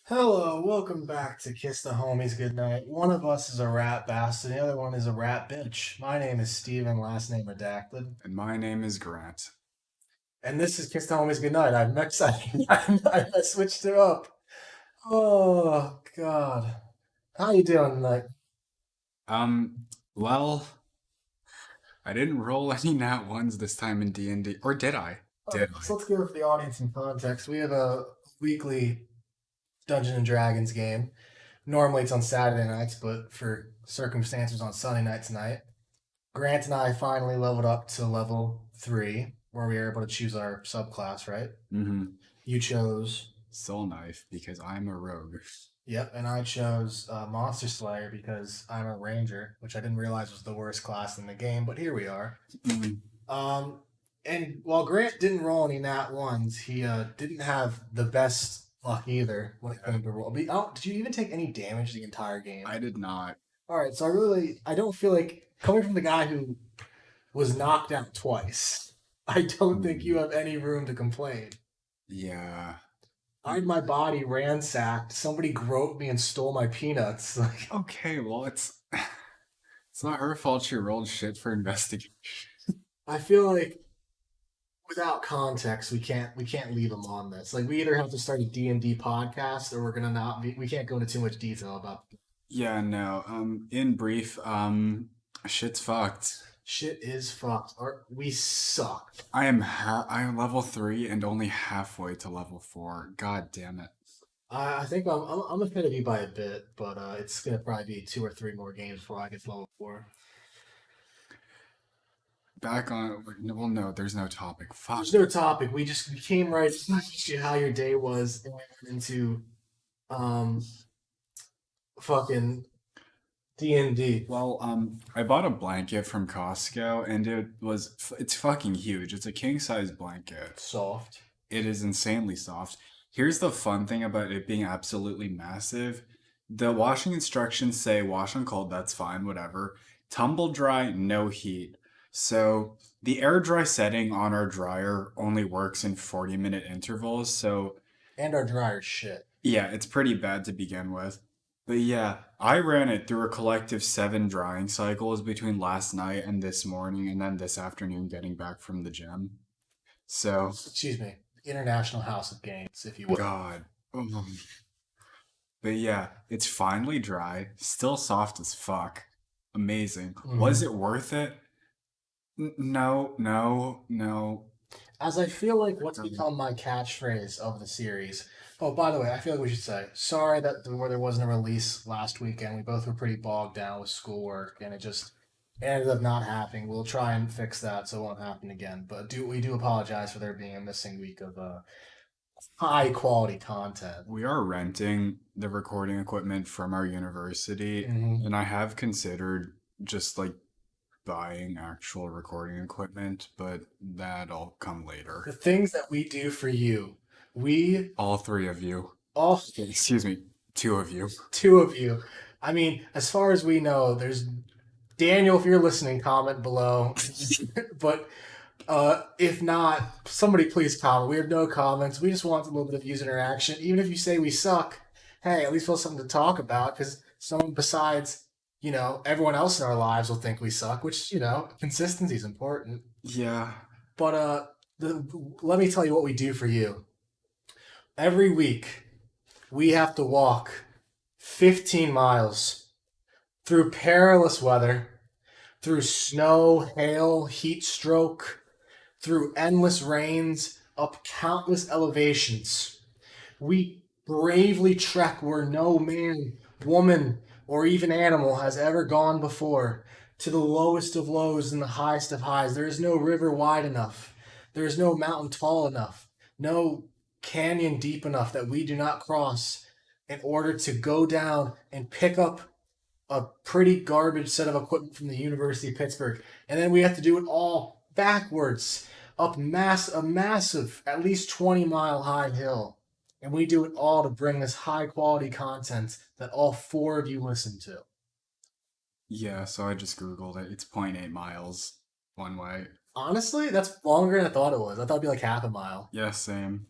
Hello, welcome back to Kiss the Homies Goodnight. One of us is a rat bastard, the other one is a rat bitch. My name is Steven, last name redacted. And my name is Grant. And this is Kiss the Homies Goodnight. I've mixed I switched it up. Oh God. How you doing tonight? Um, well, I didn't roll any nat ones this time in D&D, or did I? Alright, Did so I? let's give the audience some context. We have a weekly Dungeons and Dragons game. Normally it's on Saturday nights, but for circumstances on Sunday night tonight. Grant and I finally leveled up to level 3, where we were able to choose our subclass, right? Mm-hmm. You chose, Soul Knife, because I'm a rogue. yep, and I chose Monster Slayer because I'm a ranger, which I didn't realize was the worst class in the game, but here we are. Mm, Um, and while Grant didn't roll any nat ones, he didn't have the best luck either when it yeah, came to roll. Did you even take any damage the entire game? I did not. All right, so I don't feel like coming from the guy who was knocked out twice. I don't think you Mm, have any room to complain. yeah. I had my body ransacked. Somebody groped me and stole my peanuts. Like, Okay, well, it's not her fault she rolled shit for investigation. I feel like without context, we can't leave them on this. Like, we either have to start a D&D podcast, or we're gonna not be. We can't go into too much detail about. Yeah, no. In brief, shit's fucked. Shit is fucked. We suck. I am level 3 and only halfway to level 4. God damn it. I think I'm ahead of you by a bit, but it's gonna probably be 2 or 3 more games before I get to level 4. Back on. Well, no, there's no topic. There's Fuck. no topic. We came right to how your day was, and we went into um fucking D&D. Well, I bought a blanket from Costco, and it's fucking huge. It's a king size blanket. Soft. It is insanely soft. Here's the fun thing about it being absolutely massive. The washing instructions say wash on cold, that's fine, whatever. Tumble dry, no heat. So the air dry setting on our dryer only works in 40-minute intervals. So And our dryer shit. yeah, it's pretty bad to begin with. But yeah, I ran it through a collective 7 drying cycles between last night and this morning, and then this afternoon getting back from the gym. So, Excuse me. International House of Games, if you will. God. But yeah, it's finally dry, still soft as fuck. Amazing. Was Mm-hmm. it worth it? No, no, no. As I feel like what's Um, become my catchphrase of the series. Oh, by the way, I feel like we should say sorry that there wasn't a release last weekend. We both were pretty bogged down with schoolwork, and it just ended up not happening. We'll try and fix that so it won't happen again. But we do apologize for there being a missing week of high quality content. We are renting the recording equipment from our university, Mm-hmm. and I have considered just like buying actual recording equipment, but that'll come later. The things that we do for you, we All 3 of you. all Excuse me, 2 of you. 2 of you. I mean, as far as we know, there's Daniel. If you're listening, comment below. But if not, somebody please comment. We have no comments. We just want a little bit of user interaction. Even if you say we suck, hey, at least we'll have something to talk about because someone besides, everyone else in our lives will think we suck, which, consistency is important. Yeah. But let me tell you what we do for you. Every week, we have to walk 15 miles through perilous weather, through snow, hail, heat stroke, through endless rains, up countless elevations. We bravely trek where no man, woman, or even animal has ever gone before, to the lowest of lows and the highest of highs. There is no river wide enough. There is no mountain tall enough. No canyon deep enough that we do not cross in order to go down and pick up a pretty garbage set of equipment from the University of Pittsburgh. And then we have to do it all backwards up a massive, at least 20-mile high hill. And we do it all to bring this high quality content that all 4 of you listen to. Yeah, so I just Googled it. It's zero point 0.8 miles one way. Honestly, that's longer than I thought it was. I thought it'd be like half a mile. Yeah, same.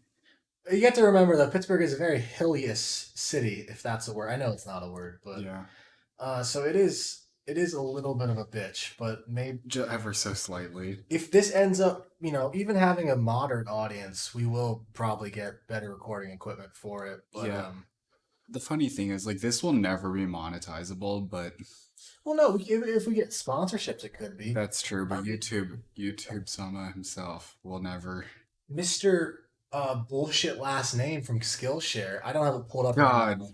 You have to remember that Pittsburgh is a very hillious city, if that's a word. I know it's not a word, but Yeah, so it is. It is a little bit of a bitch, but maybe ever so slightly. if this ends up, even having a moderate audience, we will probably get better recording equipment for it. But Yeah. The funny thing is, like, this will never be monetizable, but well, no, if we get sponsorships, it could be. that's true. But YouTube Sama himself will never. Mr. Bullshit last name from Skillshare. I don't have it pulled up right God, now.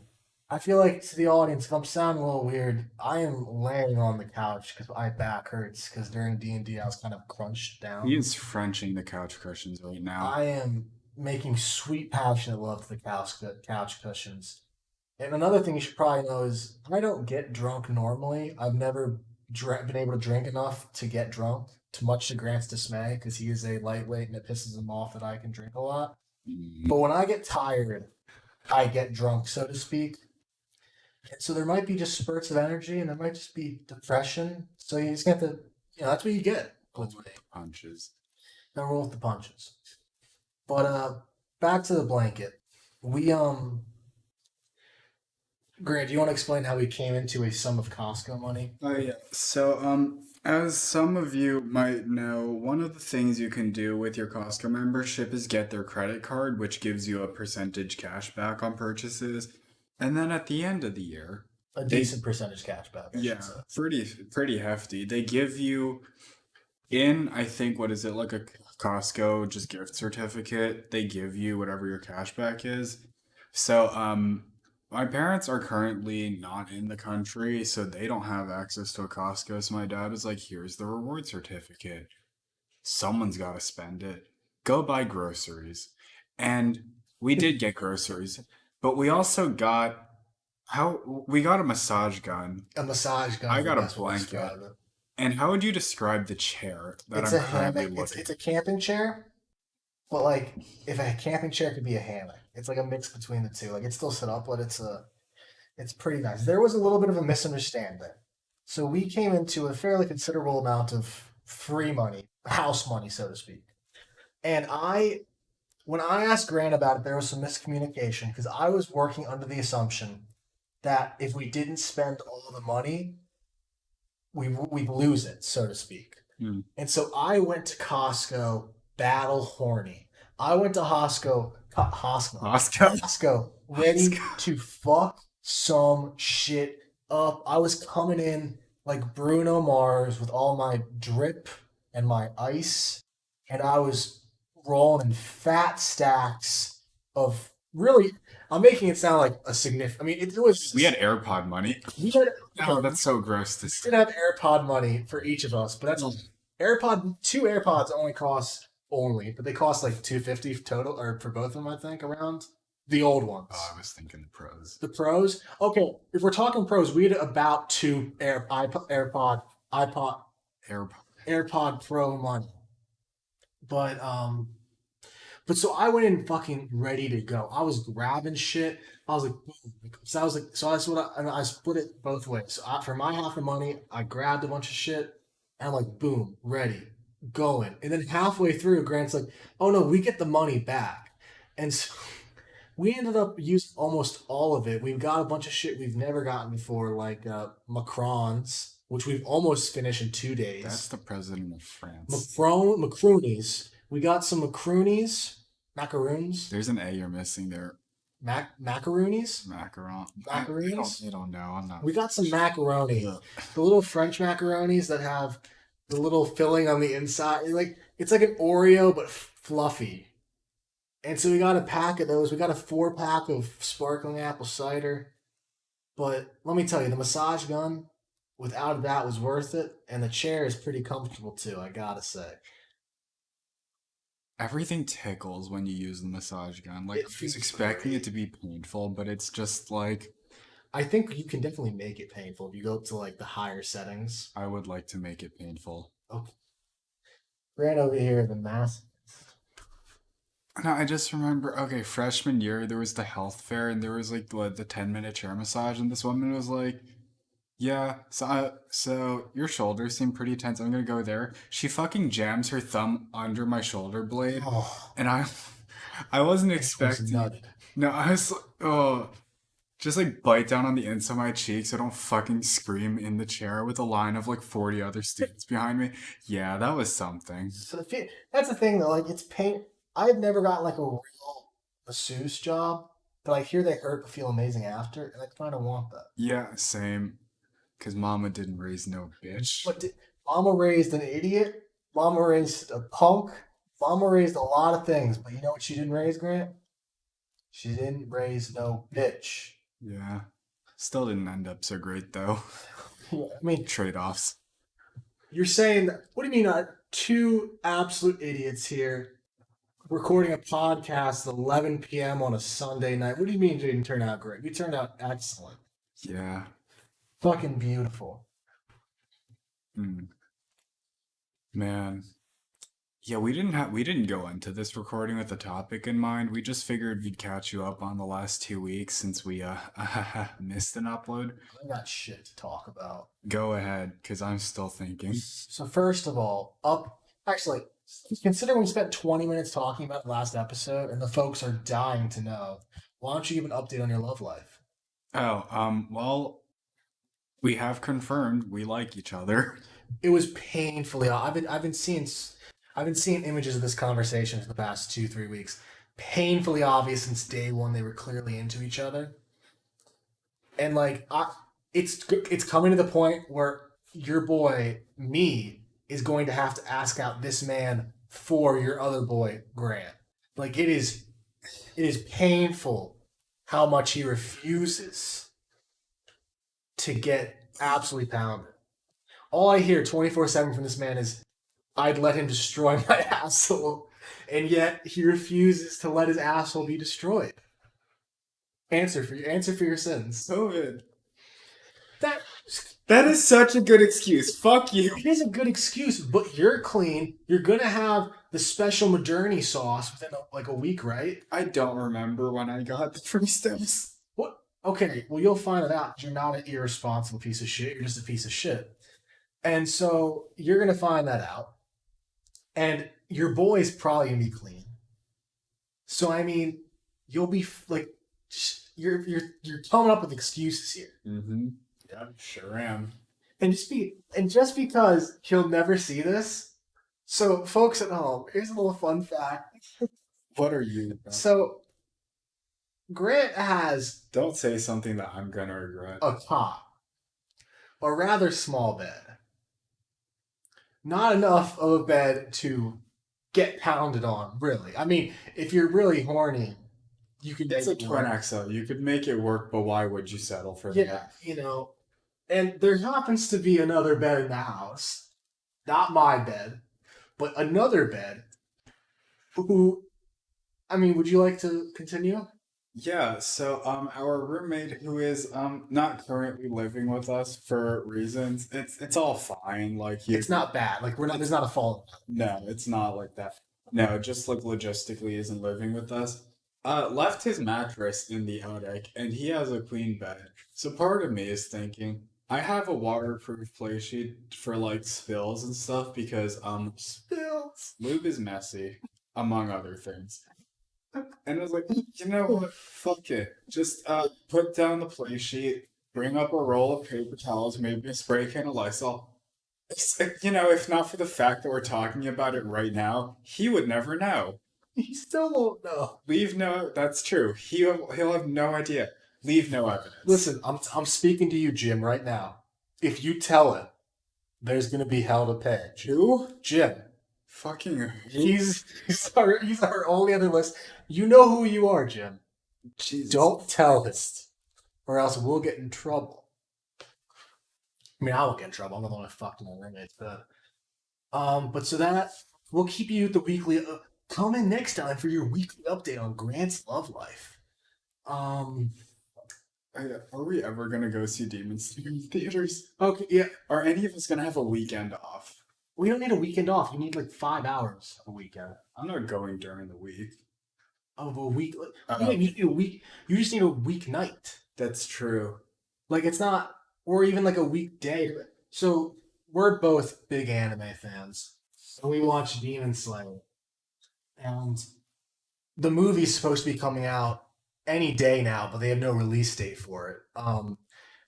I feel like to the audience, if I'm sounding a little weird, I am laying on the couch because my back hurts. Because during D&D, I was kind of crunched he down. is Frenching the couch cushions right now. I am making sweet, passionate love to the couch cushions. And another thing you should probably know is I don't get drunk normally. I've never been able to drink enough to get drunk, to much to Grant's dismay, because he is a lightweight and it pisses him off that I can drink a lot. But when I get tired, I get drunk, so to speak. And so there might be just spurts of energy and there might just be depression. So you just have to, that's what you get with me. Punches. Now roll with the punches. But back to the blanket. We Grant, do you want to explain how we came into a sum of Costco money? Oh yeah. So as some of you might know, one of the things you can do with your Costco membership is get their credit card, which gives you a percentage cash back on purchases. And then at the end of the year, A decent percentage cash back. I should say. pretty hefty. They give you I think, what is it, like a Costco just gift certificate. They give you whatever your cash back is. So my parents are currently not in the country, so they don't have access to a Costco. So my dad was like, here's the reward certificate. Someone's got to spend it. Go buy groceries. And we did get groceries, but we also got we got a massage gun. A massage gun. I is got the a best way to blanket. describe it. And how would you describe the chair that It's I'm a currently hammock. looking It's a camping chair, but like if a camping chair could be a hammock, it's like a mix between the two. Like it's still set up, but it's pretty nice. There was a little bit of a misunderstanding. So we came into a fairly considerable amount of free money, house money, so to speak. And when I asked Grant about it, there was some miscommunication because I was working under the assumption that if we didn't spend all the money, we'd lose it, so to speak. Hmm. And so I went to Costco battle horny. I went to Costco ready to fuck some shit up. I was coming in like Bruno Mars with all my drip and my ice, and I was rolling in fat stacks of really. I'm making it sound like a significant. I mean, it was. We had AirPod money. We had, Oh, that's so gross to we say. did have AirPod money for each of us, but that's two AirPods only cost but they cost like $250 total, or for both of them, I think, around the old ones. Oh, I was thinking the pros. The pros, okay. If we're talking pros, we had about two iPod AirPod. AirPod Pro money, but so I went in fucking ready to go. I was grabbing shit. I was like, boom. So that's what and I split it both ways. So for my half the money, I grabbed a bunch of shit, and I'm like, boom, ready, going. And then halfway through, Grant's like, oh no, we get the money back, and so we ended up using almost all of it. We've got a bunch of shit we've never gotten before, like macrons, which we've almost finished in 2 days. That's the president of France. Macaroonies. We got some macaroons. There's an A you're missing there. Macaroonies. Macarons. You don't know. I'm not. We got some macaroni. Ugh. The little French macaronis that have the little filling on the inside. It's like an Oreo but fluffy. And so we got a pack of those. We got a 4-pack of sparkling apple cider. But let me tell you, the massage gun, without that, was worth it. And the chair is pretty comfortable too, I gotta say. Everything tickles when you use the massage gun. Like, It I was feels expecting great. it to be painful, but it's just like, I think you can definitely make it painful if you go to like the higher settings. I would like to make it painful. Okay. Right over here, the mask. No, I just remember, okay, freshman year, there was the health fair, and there was like the 10-minute chair massage, and this woman was like, yeah, so your shoulders seem pretty tense. I'm gonna go there. She fucking jams her thumb under my shoulder blade, Oh, and I wasn't and it was expecting. nutted. No, I was oh, just like bite down on the inside of my cheek so I don't fucking scream in the chair with a line of like 40 other students behind me. Yeah, that was something. So that's the thing though. Like it's pain. I've never gotten like a real masseuse job, but I hear they hurt but feel amazing after, and I kind of want that. Yeah, same. Cause mama didn't raise no bitch. But Mama raised an idiot. Mama raised a punk. Mama raised a lot of things, but you know what she didn't raise, Grant? She didn't raise no bitch. Yeah. Still didn't end up so great though. I mean, Trade-offs. you're saying, what do you mean, two absolute idiots here recording a podcast at 11 p.m. on a Sunday night? What do you mean it didn't turn out great? We turned out excellent. Yeah. Fucking beautiful. Mm. Man. Yeah, we didn't go into this recording with a topic in mind. We just figured we'd catch you up on the last 2 weeks since we missed an upload. I got shit to talk about. Go ahead, because I'm still thinking. So first of all, actually, considering we spent 20 minutes talking about the last episode and the folks are dying to know, why don't you give an update on your love life? Oh, well, we have confirmed we like each other. It was painfully. I've been seeing images of this conversation for the past 2-3 weeks. Painfully obvious since day one they were clearly into each other, and like it's coming to the point where your boy me is going to have to ask out this man for your other boy Grant. Like it is painful how much he refuses to get absolutely pounded. All I hear 24/7 from this man is, I'd let him destroy my asshole, and yet he refuses to let his asshole be destroyed. Answer for your sins. COVID. That That is such a good excuse. Fuck you. It is a good excuse, but you're clean. You're gonna have the special Moderni sauce within like a week, right? I don't remember when I got the first dose. What? Okay, well you'll find it out. You're not an irresponsible piece of shit. You're just a piece of shit, and so you're gonna find that out. And your boy's probably gonna be clean. So I mean, you'll be like, you're coming up with excuses here. Mm-hmm. Yeah, sure am. And just because he'll never see this, so folks at home, here's a little fun fact. What are you? So Grant has Don't say something that I'm gonna regret. a cot, a rather small bed. Not enough of a bed to get pounded on, really. I mean, if you're really horny, you can It's make a it twin work. XL. You could make it work, but why would you settle for Yeah, that? you know. And there happens to be another bed in the house. Not my bed, but another bed. Who, I mean, would you like to continue? Yeah, so our roommate who is not currently living with us for reasons, it's all fine. Like you It's not bad. Like there's not a fault. No, it's not like that. No, just like logistically isn't living with us. Left his mattress in the attic and he has a queen bed. So part of me is thinking I have a waterproof play sheet for like spills and stuff because Spills. lube is messy, among other things. And I was like, you know what? Fuck it. Just put down the play sheet, bring up a roll of paper towels, maybe a spray can of Lysol. You know, if not for the fact that we're talking about it right now, he would never know. He still won't know. Leave no. That's true. He'll have no idea. Leave no evidence. Listen, I'm speaking to you, Jim, right now. If you tell him, there's gonna be hell to pay. Who? Jim. Fucking who? He's our only other list. You know who you are, Jim. Jesus. Don't tell him, or else we'll get in trouble. I mean, I will get in trouble. I'm the one that fucked my roommate's bed. But so that we'll keep you the weekly. Come in next time for your weekly update on Grant's love life. Are we ever gonna go see Demon Slayer in theaters? Okay, yeah. Are any of us gonna have a weekend off? We don't need a weekend off. You need like 5 hours a weekend I'm not going during the week. of a week. Uh-oh. You need a week. You just need a weeknight. That's true. Like it's not, or even like a weekday. So we're both big anime fans. So we watch Demon Slayer, and the movie's supposed to be coming out any day now, but they have no release date for it.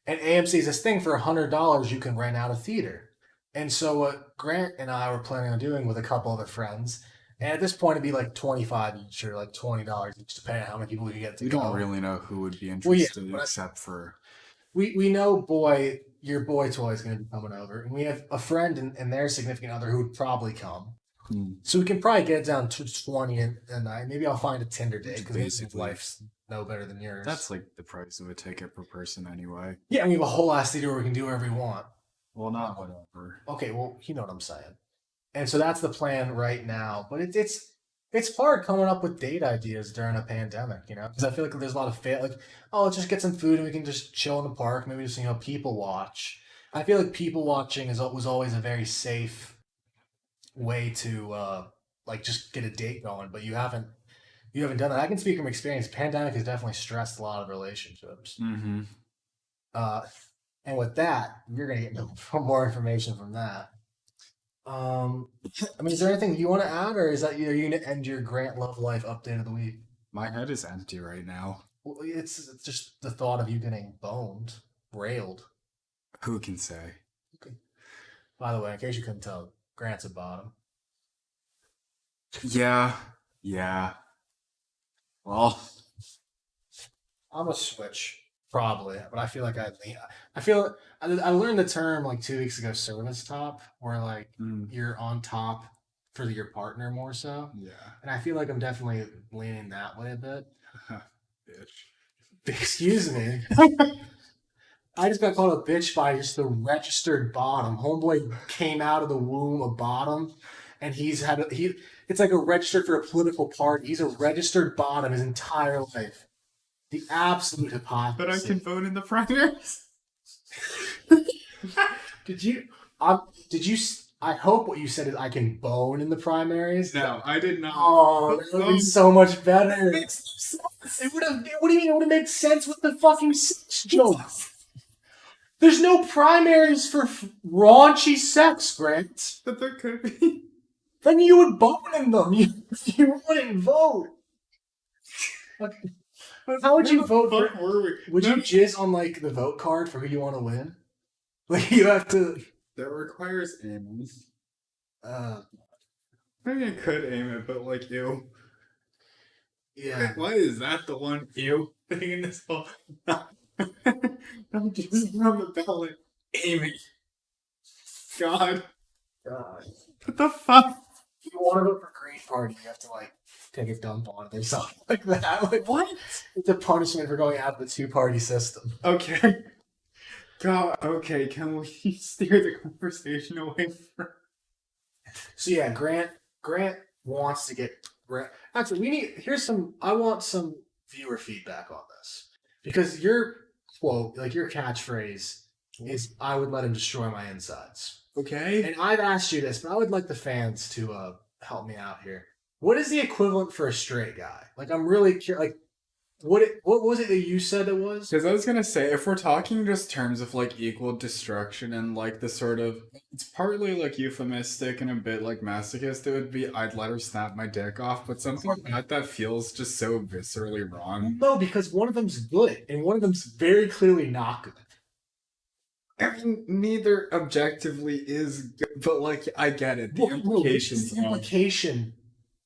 And AMC's this thing for $100 you can rent out a theater. And so what Grant and I were planning on doing with a couple other friends, and at this point it'd be like 25 each or like $20 each, depending on how many people we get to We go. don't really know who would be Well, yeah, interested except for. we know your boy toy is going to be coming over, and we have a friend and their significant other who would probably come. So we can probably get it down to 20 a night. Maybe I'll find a Tinder date because Basically. life's no better than yours. That's like the price of a ticket per person anyway. Yeah, and we have a whole ass theater where we can do whatever we want. Well, not whatever. Okay, well, you know what I'm saying. And so that's the plan right now. But it's hard coming up with date ideas during a pandemic, you know? Because I feel like there's a lot of like, oh, let's just get some food and we can just chill in the park. Maybe just, people watch. I feel like people watching was always a very safe way to like just get a date going, but you haven't done that. I can speak from experience. Pandemic has definitely stressed a lot of relationships. Mm-hmm. And with that, you're gonna get more information from that. I mean, is there anything you want to add, or is that are you gonna end your Grant Love Life update of the week? My head is empty right now. Well, it's just the thought of you getting boned, railed. Who can say? Okay. By the way, in case you couldn't tell, Grant's a bottom. Yeah. Well, I'm a switch, probably, but I feel like I learned the term like 2 weeks ago, service top, where like you're on top for your partner more so. Yeah. And I feel like I'm definitely leaning that way a bit. Bitch. Excuse me. I just got called a bitch by just the registered bottom. Homeboy came out of the womb a bottom, and it's like a registered for a political party. He's a registered bottom his entire life. The absolute hypocrisy. But I can vote in the primaries. Did you? I hope what you said is I can bone in the primaries. No, I did not. Oh, that would be so much better. It would have. What do you mean? It would have made sense with the fucking sex jokes. There's no primaries for raunchy sex, Grant. But there could be. Then you would bone in them. You wouldn't vote. How would you vote for? Would you jizz on like the vote card for who you want to win? Like you have to. That requires aiming. Maybe I could aim it, but like ew. Yeah. Why is that the one ew thing in this whole? I'm just on the ballot aiming. God. What the fuck? If you want to vote for Green Party, you have to like take a dump on it or something like that. Like What? It's a punishment for going out of the two-party system. Okay. God. Okay. Can we steer the conversation away from? So yeah, Grant wants to get Grant. Actually, I want some viewer feedback on this because your quote, like your catchphrase, is "I would let him destroy my insides." Okay. And I've asked you this, but I would like the fans to help me out here. What is the equivalent for a straight guy? Like, I'm really curious. Like, what was it that you said it was? Because I was gonna say, if we're talking just terms of like equal destruction and like the sort of, it's partly like euphemistic and a bit like masochist. It would be, I'd let her snap my dick off, but something about that feels just so viscerally wrong. No, because one of them's good and one of them's very clearly not good. I mean, neither objectively is good, but like, I get it. The implication.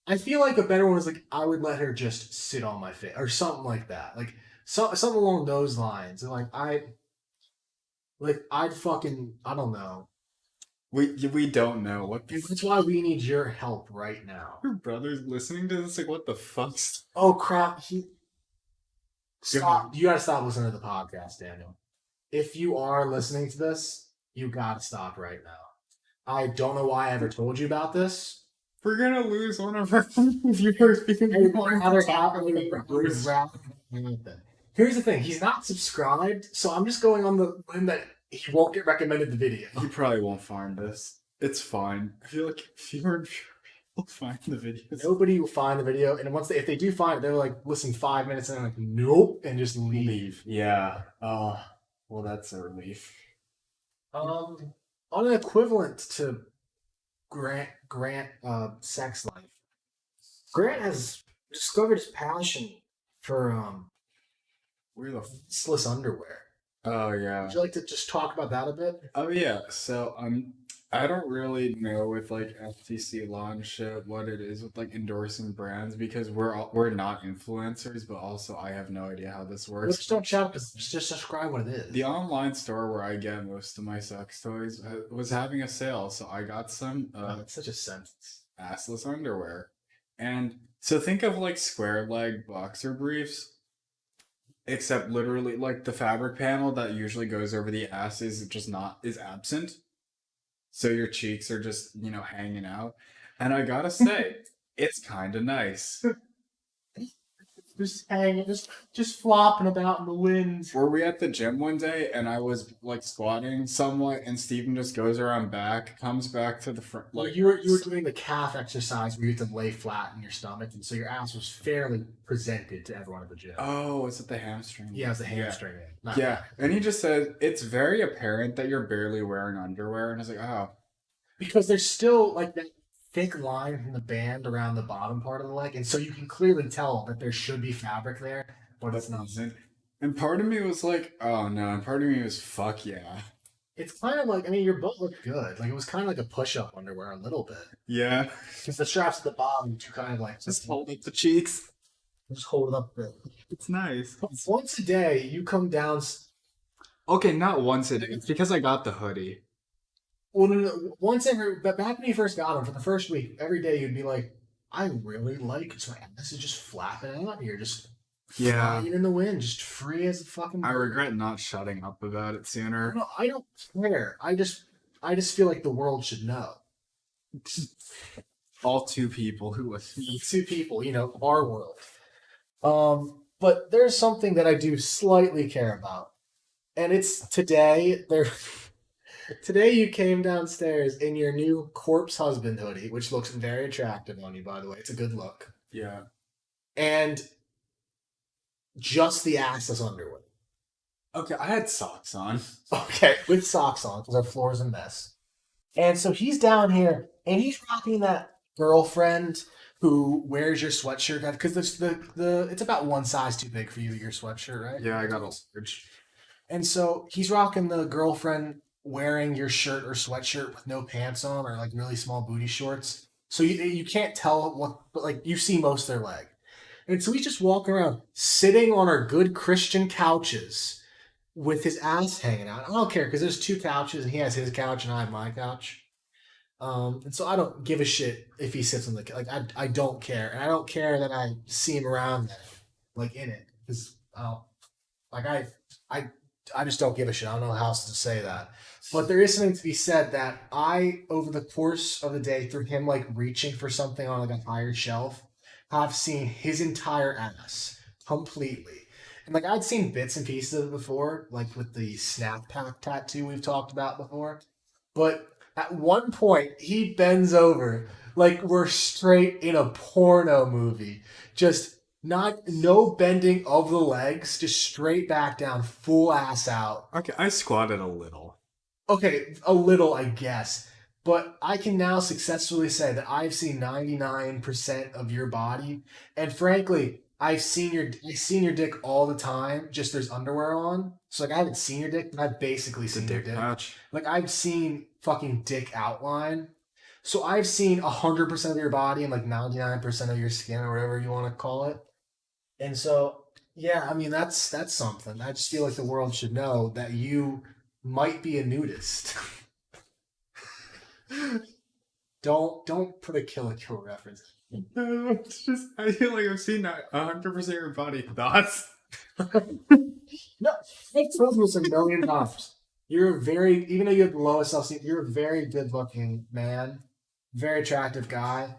I feel like a better one is like, I would let her just sit on my face or something like that. Like, something along those lines. And like, I'd fucking, I don't know. We don't know what. That's why we need your help right now. Your brother's listening to this. Like, what the fuck? Oh crap! Stop! You gotta stop listening to the podcast, Daniel. If you are listening to this, you gotta stop right now. I don't know why I ever told you about this. We're gonna lose one of our viewers because we want to talk about Here's the thing: he's not subscribed, so I'm just going on the limb that he won't get recommended the video. He probably won't find this. It's fine. I feel like fewer will find the videos. Nobody will find the video, and if they do find it, they're like, listen 5 minutes, and they're like, nope, and just leave. Yeah. Well, that's a relief. On an equivalent to Grant sex life. Grant has discovered his passion for Where the useless underwear. Oh yeah. Would you like to just talk about that a bit? Oh yeah. So I don't really know with like FTC law and shit what it is with like endorsing brands because we're not influencers, but also I have no idea how this Well, works. just don't shout. Just describe what it is. The online store where I get most of my sex toys was having a sale, so I got some It's such a sentence. assless underwear. And so think of like square leg boxer briefs, except literally like the fabric panel that usually goes over the ass is absent. So your cheeks are just, hanging out. And I gotta say, it's kind of nice. Just hanging, just flopping about in the wind. Were we at the gym one day and I was like squatting somewhat, and Steven just goes around back, comes back to the front. Like Like, you were doing the calf exercise where you have to lay flat in your stomach, and so your ass was fairly presented to everyone at the gym. oh, is it the hamstring? Yeah, it was the hamstring. Yeah. And he just said, it's very apparent that you're barely wearing underwear. And I was like, oh, Because there's still like that thick line from the band around the bottom part of the leg, and so you can clearly tell that there should be fabric there, but it's not. isn't. And part of me was like, oh no. And part of me was, fuck yeah. It's kind of like, I mean, your butt looked good. Like it was kind of like a push-up underwear a little bit, Yeah. because the straps at the bottom you kind of like Just hold up the cheeks. just hold it up a bit. It's nice. Once a day, you come down. Okay, not once a day. It's because I got the hoodie. Well, no, once every, but back when you first got them, for the first week, every day you'd be like, I really like it. So my ass is just flapping out here, just Yeah. flying in the wind, just free as a fucking I bird. regret not shutting up about it sooner. No, I don't care. I just feel like the world should know. All two people who listen. Two people, our world. But there's something that I do slightly care about, and it's today. Today you came downstairs in your new corpse husband hoodie, which looks very attractive on you, by the way. It's a good look. Yeah. And just the assless underwear. Okay, I had socks on. Okay, with socks on, because our floor is a mess. And so he's down here, and he's rocking that girlfriend who wears your sweatshirt, because the it's about one size too big for you, your sweatshirt, right? Yeah, I got a large. And so he's rocking the girlfriend wearing your shirt or sweatshirt with no pants on or like really small booty shorts. So you can't tell what, but like you see most of their leg. And so he's just walking around sitting on our good Christian couches with his ass hanging out. I don't care because there's two couches and he has his couch and I have my couch. And so I don't give a shit if he sits on the like I don't care, and I don't care that I see him around there, like in it, because like I just don't give a shit. I don't know how else to say that. But there is something to be said that I, over the course of the day, through him like reaching for something on like a higher shelf, have seen his entire ass completely. And like I'd seen bits and pieces of it before, like with the snap pack tattoo we've talked about before. But at one point, he bends over like we're straight in a porno movie. Just no bending of the legs, just straight back down, full ass out. Okay, I squatted a little. Okay, a little, I guess. But I can now successfully say that I've seen 99% of your body. And frankly, I've seen your dick all the time, just there's underwear on. So like I haven't seen your dick, but I've basically The seen your dick dick. patch. Like I've seen fucking dick outline. So I've seen 100% of your body and like 99% of your skin or whatever you want to call it. And so, yeah, I mean that's something. I just feel like the world should know that you might be a nudist. Don't put a Kill reference. It's just I feel like I've seen 100% of your body. Thoughts? No, I've told you this a million times. You're a very, even though you have the lowest self-esteem, you're a very good-looking man, very attractive guy.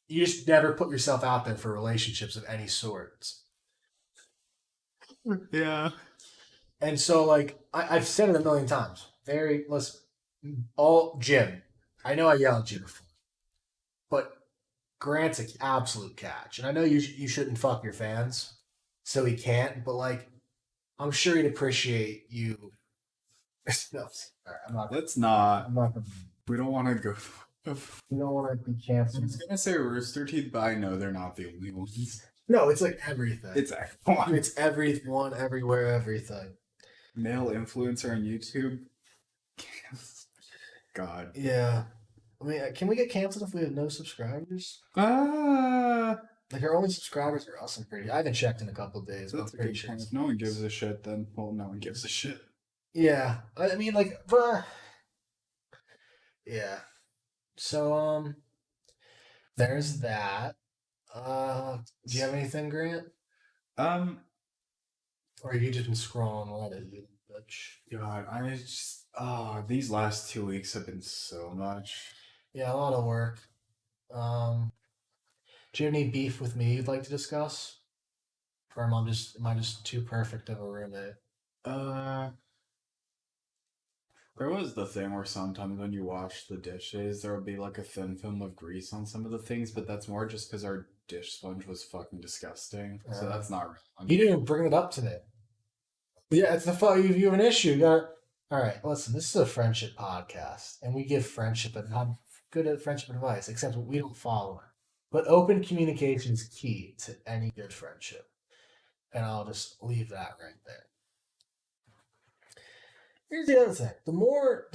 You just never put yourself out there for relationships of any sorts. Yeah. And so, like, I've said it a million times. Listen, Jim. I know I yelled at you before, but Grant's an absolute catch. And I know you shouldn't fuck your fans, so he can't, but, like, I'm sure he'd appreciate you. No, all right, Let's not. I'm not gonna. We don't want to go. You don't want to be I canceled. was gonna say Rooster Teeth, but I know they're not the only ones. No, it's like everything. It's everyone. It's everyone, everywhere, everything. Male influencer on YouTube. God. Yeah. I mean, can we get canceled if we have no subscribers? Ah, Like, our only subscribers are us, I'm pretty. I haven't checked in a couple of days, but I'm that's a pretty good sure. point. If no one gives a shit, then well, no one gives a shit. Yeah. I mean, like, but. Yeah. So, there's that. Do you have anything, Grant? Um, Or have you just been scrolling Reddit, you bitch? God, I just these last 2 weeks have been so much. Yeah, a lot of work. Um, do you have any beef with me you'd like to discuss? Or am I just too perfect of a roommate? Uh, there was the thing where sometimes when you wash the dishes, there would be like a thin film of grease on some of the things, but that's more just because our dish sponge was fucking disgusting. So that's not You real. didn't even bring it up today. Yeah, it's the fault you have an issue. You got all right. Listen, this is a friendship podcast, and we give friendship and I'm good at friendship advice, except we don't follow it. But open communication is key to any good friendship, and I'll just leave that right there. Here's the other thing: the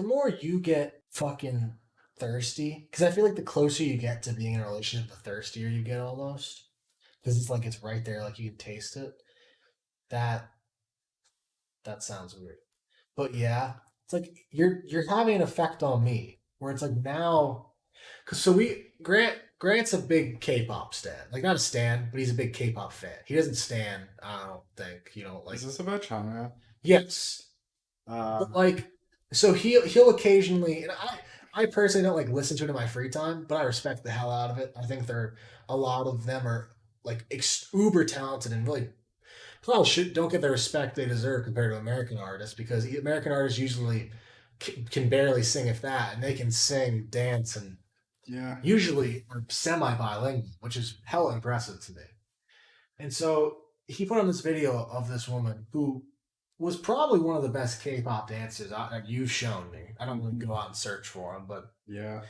more you get fucking thirsty, because I feel like the closer you get to being in a relationship, the thirstier you get almost, because it's like it's right there, like you can taste it. That that sounds weird. But yeah, it's like you're having an effect on me where it's like now, cause so we Grant's a big K-pop stan, like not a stan, but he's a big K-pop fan. He doesn't stan. I don't think like Is this about China? yes, Uh, but like so he'll occasionally, and I personally don't like listen to it in my free time, but I respect the hell out of it. I think a lot of them are like uber talented and really well, don't get the respect they deserve compared to American artists because American artists usually can barely sing, if that, and they can sing, dance, and yeah. usually are semi bilingual, which is hella impressive to me. And so he put on this video of this woman who was probably one of the best K-pop dancers you've shown me. I don't really go out and search for them, but Yeah.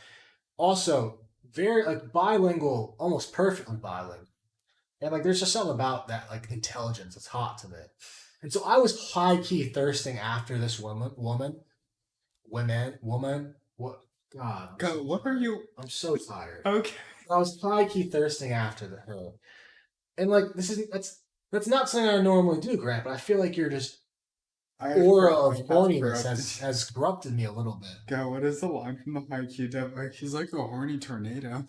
also very like bilingual, almost perfectly bilingual. And like there's just something about that like intelligence that's hot to me. And so I was high key thirsting after this woman. What God, what are you? I'm so tired. Okay. I was high key thirsting after her. And like this isn't that's not something I normally do, Grant, but I feel like you're just aura of horniness has corrupted me a little bit. God, what is the line from the Haikyuu dub? He's like a horny tornado.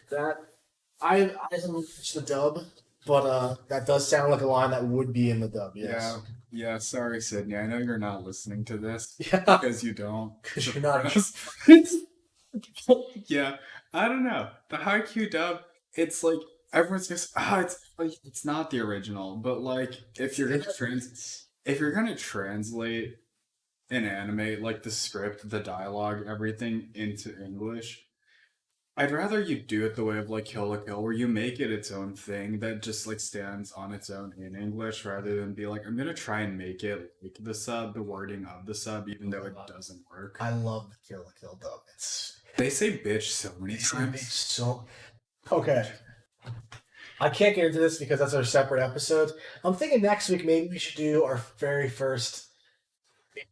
That I haven't watched the dub, but that does sound like a line that would be in the dub. Yes. Yeah. Sorry, Sydney. I know you're not listening to this Yeah. because you don't. Because you're not. Yeah, I don't know. The Haikyuu dub, it's like everyone's just it's not the original, but like if you're gonna translate and animate like the script, the dialogue, everything into English, I'd rather you do it the way of like Kill la Kill, where you make it its own thing that just like stands on its own in English, rather than be like, I'm gonna try and make it like the wording of the sub, even though it doesn't work. I love the Kill la Kill dub. They say bitch so many times. So okay. I can't get into this because that's our separate episode. I'm thinking next week maybe we should do our very first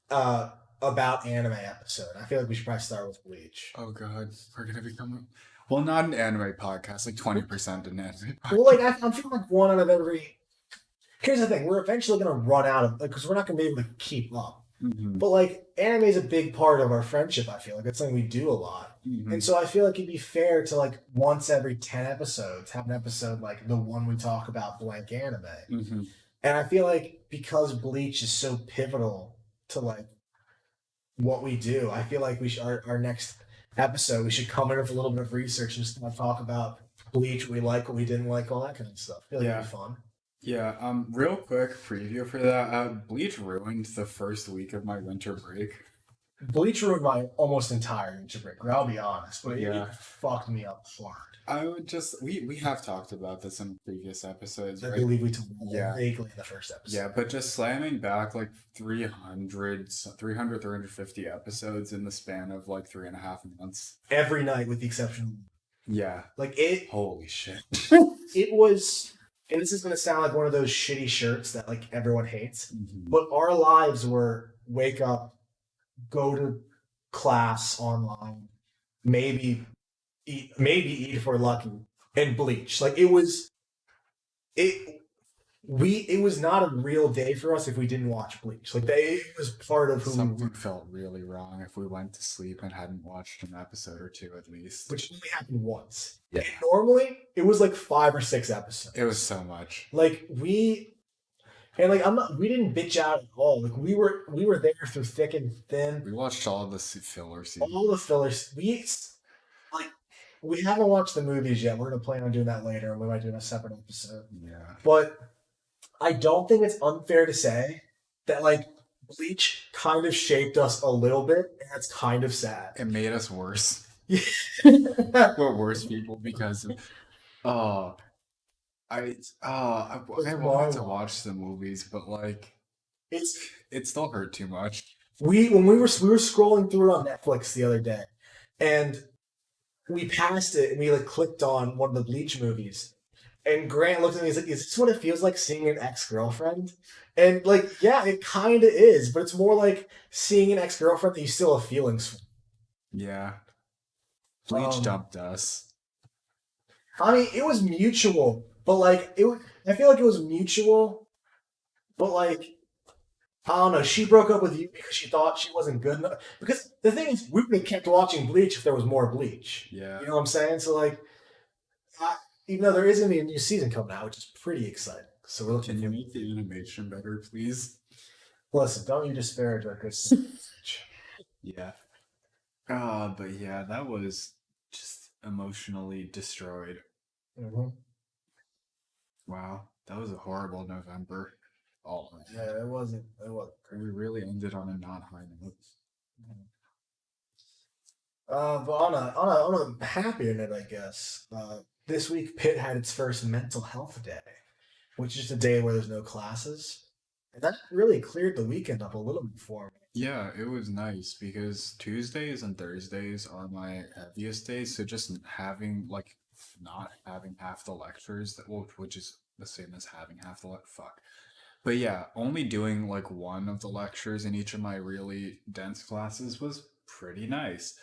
about anime episode. I feel like we should probably start with Bleach. Oh god, we're gonna become not an anime podcast, like 20% an anime podcast. Well, like I'm feeling like one out of every. Here's the thing: we're eventually gonna run out of because we're not gonna be able to keep up. Mm-hmm. But like anime is a big part of our friendship. I feel like it's something we do a lot, and so I feel like it'd be fair to like once every 10 episodes have an episode like the one we talk about blank anime. Mm-hmm. And I feel like because Bleach is so pivotal to like what we do, I feel like we should our next episode we should come in with a little bit of research and just kind of talk about Bleach, what we like, what we didn't like, all that kind of stuff. I feel like it'd be fun. Yeah, real quick preview for that. Bleach ruined the first week of my winter break. Bleach ruined my almost entire winter break. I'll be honest, but Yeah. it fucked me up hard. I would just we have talked about this in previous episodes, I right? believe we talked about it vaguely in the first episode. Yeah, but just slamming back like 350 episodes in the span of like 3.5 months. Every night with the exception Yeah. Like it Holy shit. it was, and this is gonna sound like one of those shitty shirts that like everyone hates, Mhm. but our lives were wake up, go to class online, maybe eat if we're lucky, and bleach. Like it it was not a real day for us if we didn't watch Bleach. Like it was part of who we Something were, felt really wrong if we went to sleep and hadn't watched an episode or two at least. which only happened once. Yeah. And normally it was like 5 or 6 episodes. It was so much. Like I'm not. We didn't bitch out at all. Like we were there through thick and thin. We watched all the filler scenes. All the fillers. Like we haven't watched the movies yet. We're gonna plan on doing that later, and we might do a separate episode. Yeah. But I don't think it's unfair to say that like Bleach kind of shaped us a little bit, and that's kind of sad. It made us worse. Yeah. We're worse people because of. Oh, I wanted to watch the movies, but like It's it still hurt too much. we were scrolling through it on Netflix the other day, and we passed it and we like clicked on one of the Bleach movies. And Grant looked at me. He's like, "Is this what it feels like seeing an ex-girlfriend?" And like, yeah, it kind of is, but it's more like seeing an ex-girlfriend that you still have feelings for. Yeah. Bleach Um, dumped us. I mean, it was mutual, but like I feel like it was mutual, but like I don't know. She broke up with you because she thought she wasn't good enough. Because the thing is, we would have kept watching Bleach if there was more Bleach. Yeah. You know what I'm saying? So like, I, even though there is gonna be a new season coming out, which is pretty exciting. So we're looking. Can you make the animation better, please? Listen, don't you disparage our good. Yeah. But yeah, that was just emotionally destroyed. Mm-hmm. Wow, that was a horrible November. All around. Yeah, it wasn't. It wasn't. We really ended on a not high note. But on a happier note, I guess. This week Pitt had its first mental health day, which is a day where there's no classes, and that really cleared the weekend up a little bit for me. Yeah, it was nice because Tuesdays and Thursdays are my heaviest days. So just having like not having half the lectures that well, which is the same as having half the fuck. But yeah, only doing like one of the lectures in each of my really dense classes was pretty nice.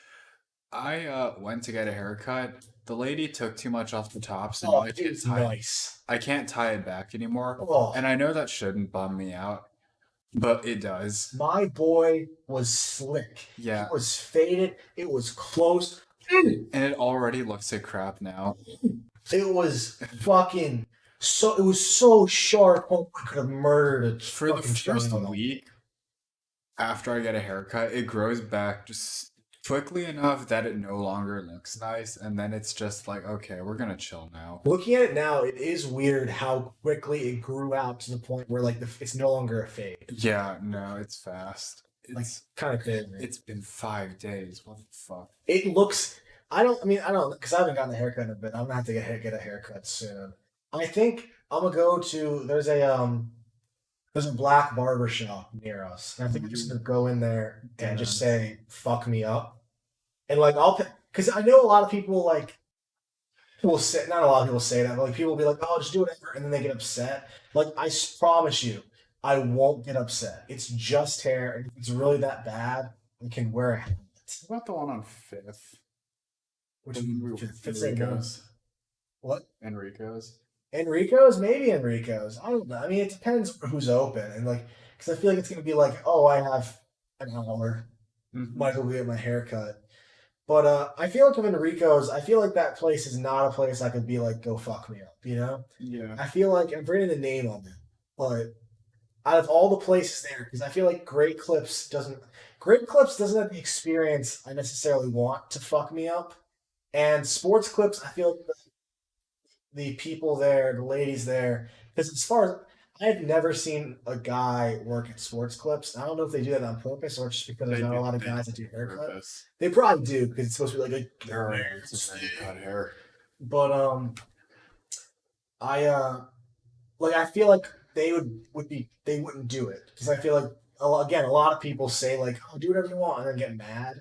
I went to get a haircut. The lady took too much off the top, so now Oh, it's nice. I can't tie it back anymore. Oh, And I know that shouldn't bum me out, but it does. my boy was slick. Yeah. It was faded. It was close. Mm. And it already looks like crap now. It was fucking so. It was so sharp. Oh, I could have murdered a For the fucking first child. week after I get a haircut, it grows back just quickly enough that it no longer looks nice, and then it's just like, okay, we're gonna chill now. Looking at it now, it is weird how quickly it grew out to the point where like it's no longer a fade. Yeah, no, it's fast. Like It's kind of crazy. it's been 5 days. What the fuck? It looks. I don't. I mean, I don't because I haven't gotten a haircut in a bit. I'm gonna have to get a haircut soon. I think I'm gonna go to. There's a black barber shop near us, and I think I'm just gonna go in there and just say "fuck me up," and like because I know a lot of people like will say not a lot of people say that, but like people will be like, "Oh, just do whatever," and then they get upset. Like promise you, I won't get upset. It's just hair, and if it's really that bad, I can wear a hat. What about the one on Fifth? Which Enrico's. what? Enrico's. Enrico's? Maybe Enrico's. I don't know. I mean, it depends who's open. And, like, because I feel like it's going to be like, oh, I have an hour. Mhm. Might as well get my haircut. But I feel like with Enrico's, I feel like that place is not a place I could be like, go fuck me up, you know? Yeah. I feel like I'm bringing the name on it. But out of all the places there, because I feel like Great Clips doesn't have the experience I necessarily want to fuck me up. And Sports Clips, I feel like the people there, the ladies there, because as far as I've never seen a guy work at Sports Clips. I don't know if they do that on purpose or just because there's not a lot of guys that do haircut. Purpose. They probably do because it's supposed to be like a There are cut hair. But I like I feel like they they wouldn't do it because I feel like again a lot of people say like oh do whatever you want and then get mad.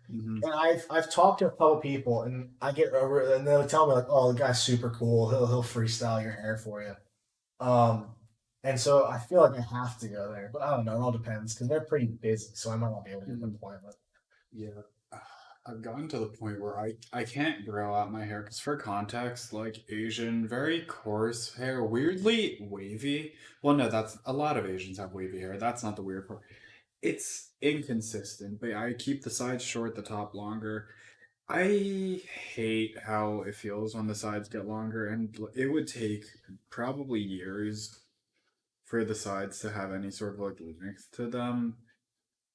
Hmm. And I've talked to a couple people, and I get over, and they'll tell me like, "Oh, the guy's super cool. He'll freestyle your hair for you." Um, and so I feel like I have to go there, but I don't know. It all depends because they're pretty busy, so I might not be able to get an appointment. Yeah. I've gotten to the point where I can't grow out my hair because for context, like Asian, very coarse hair, weirdly wavy. Well, no, that's a lot of Asians have wavy hair. That's not the weird part. It's inconsistent, but I keep the sides short, the top longer. I hate how it feels when the sides get longer, and it would take probably years for the sides to have any sort of like length to them.